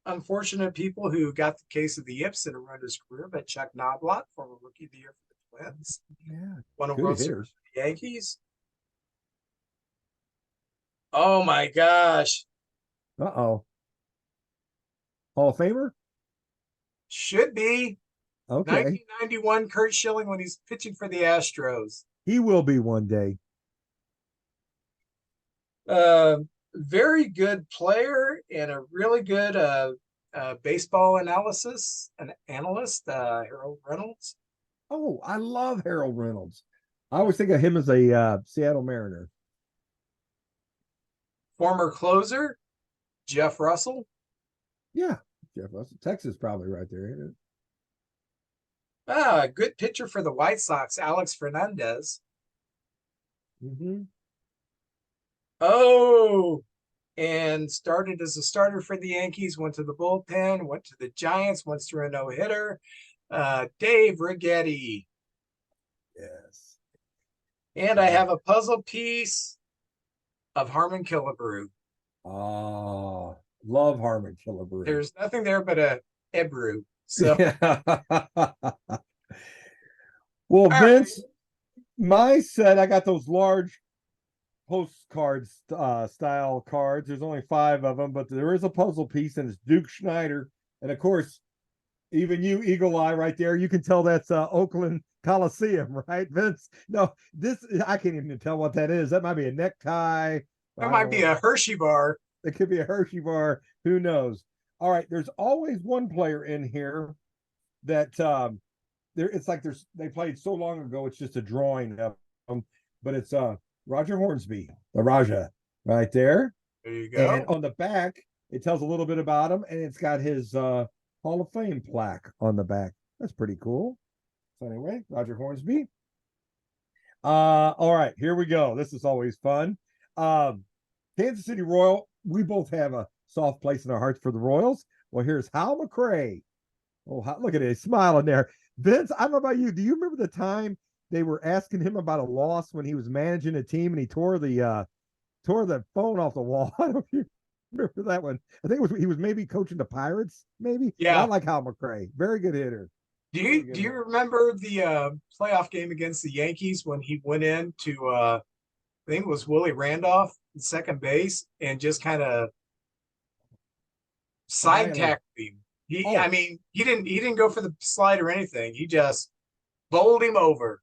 unfortunate people who got the case of the yips and ruined his career, but Chuck Knobloch, former Rookie of the Year for the Twins, Yeah, won a good World hitter. Series for the Yankees. Oh my gosh. Uh-oh. Hall of Famer? Should be Okay. 1991 Kurt Schilling when he's pitching for the Astros. He will be one day. Very good player and a really good baseball an analyst, Harold Reynolds. Oh, I love Harold Reynolds. I always think of him as a Seattle Mariner. Former closer, Jeff Russell. Yeah, Jeff Russell. Texas probably right there, ain't Good pitcher for the White Sox, Alex Fernandez. it? Mm-hmm. Oh, and started as a starter for the Yankees, went to the bullpen, went to the Giants, once threw a no-hitter. Dave Righetti. Yes. And I have a puzzle piece of Harmon Killebrew. Oh, love Harmon Killebrew. There's nothing there but a Ebrew. So Yeah. Well, Vince, my set, I got those large postcards style cards. There's only 5 of them, but there is a puzzle piece, and it's Duke Schneider. And of course, even you, Eagle Eye, right there, you can tell that's Oakland Coliseum, right, Vince? No, this I can't even tell what that is. That might be a necktie. that might be a Hershey bar. It could be a Hershey bar. Who knows? All right, there's always one player in here that there. It's like they played so long ago. It's just a drawing of them, but it's Roger Hornsby, the Raja, right there. There you go. And on the back, it tells a little bit about him, and it's got his Hall of Fame plaque on the back. That's pretty cool. So anyway, Roger Hornsby. All right, here we go. This is always fun. Kansas City Royal. We both have a soft place in our hearts for the Royals. Well, here's Hal McRae. Oh, look at it. He's smiling there. Vince, I don't know about you. Do you remember the time they were asking him about a loss when he was managing a team and he tore the phone off the wall? I don't know if you remember that one. I think he was maybe coaching the Pirates, maybe. Yeah. But I like Hal McRae. Very good hitter. Do you remember the playoff game against the Yankees when he went in to I think it was Willie Randolph at second base and just kind of side tackled him? I mean, he didn't go for the slide or anything. He just bowled him over.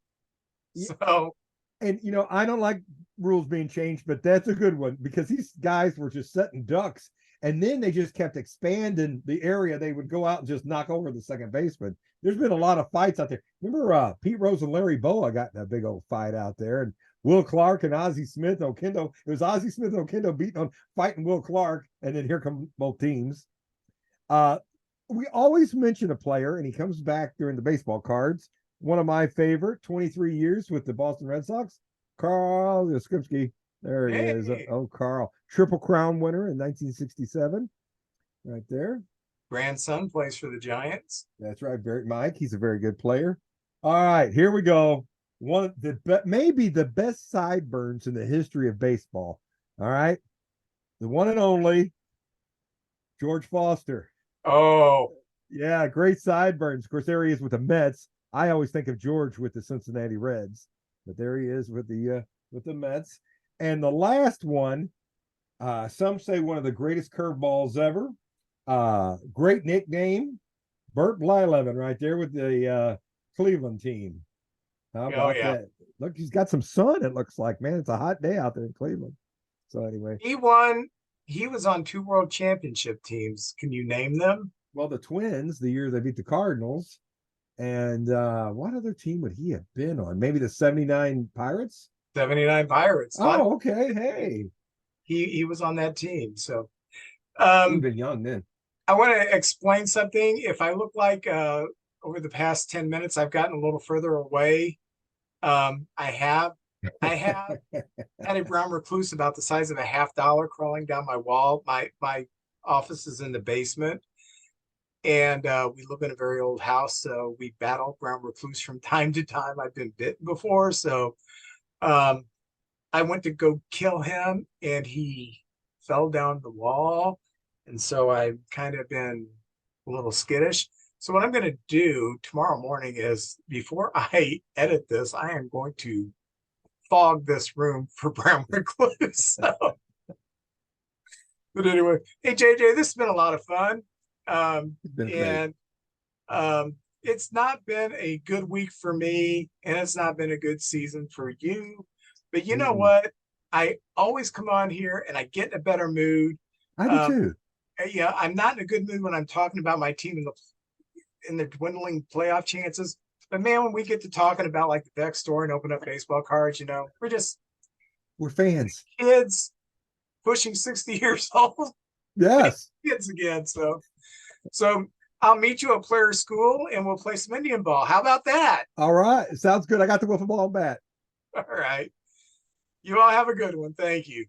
So, and I don't like rules being changed, but that's a good one because these guys were just setting ducks, and then they just kept expanding the area. They would go out and just knock over the second baseman. There's been a lot of fights out there. Remember Pete Rose and Larry Boa got in a big old fight out there, and Will Clark and Ozzie Smith, Okindo. It was Ozzie Smith and Okindo fighting Will Clark, and then here come both teams. We always mention a player, and he comes back during the baseball cards. One of my favorite, 23 years with the Boston Red Sox, Carl Yastrzemski. There he is. Oh, Carl. Triple Crown winner in 1967. Right there. Grandson plays for the Giants. That's right, Mike. He's a very good player. All right, here we go. Maybe the best sideburns in the history of baseball. All right. The one and only George Foster. Oh, yeah, great sideburns. Of course, there he is with the Mets. I always think of George with the Cincinnati Reds, but there he is with the Mets. And the last one, some say one of the greatest curveballs ever. Great nickname, Burt Blyleven, right there with the Cleveland team. How about that? Look, he's got some sun, it looks like, man. It's a hot day out there in Cleveland. So anyway. He won. He was on 2 world championship teams. Can you name them? Well, the Twins, the year they beat the Cardinals. And what other team would he have been on? Maybe the 79 Pirates? 79 Pirates. Oh, okay. Hey. He was on that team. So he'd been young then. I want to explain something. If I look like over the past 10 minutes, I've gotten a little further away. I have had a brown recluse about the size of a $50 crawling down my wall. My office is in the basement, and we live in a very old house, so we battle brown recluse from time to time. I've been bitten before, so I went to go kill him, and he fell down the wall, and so I've kind of been a little skittish. So what I'm going to do tomorrow morning is, before I edit this, I am going to fog this room for brown recluse. So. But anyway, hey JJ, this has been a lot of fun. It's not been a good week for me, and it's not been a good season for you. But you know what? I always come on here and I get in a better mood. I do too. Yeah, I'm not in a good mood when I'm talking about my team in the dwindling playoff chances. But man, when we get to talking about like the Beck store and open up baseball cards, you know, we're fans. Kids pushing 60 years old. Yes. Kids again. So I'll meet you at Player School and we'll play some Indian ball. How about that? All right. Sounds good. I got the wiffle ball bat. All right. You all have a good one. Thank you.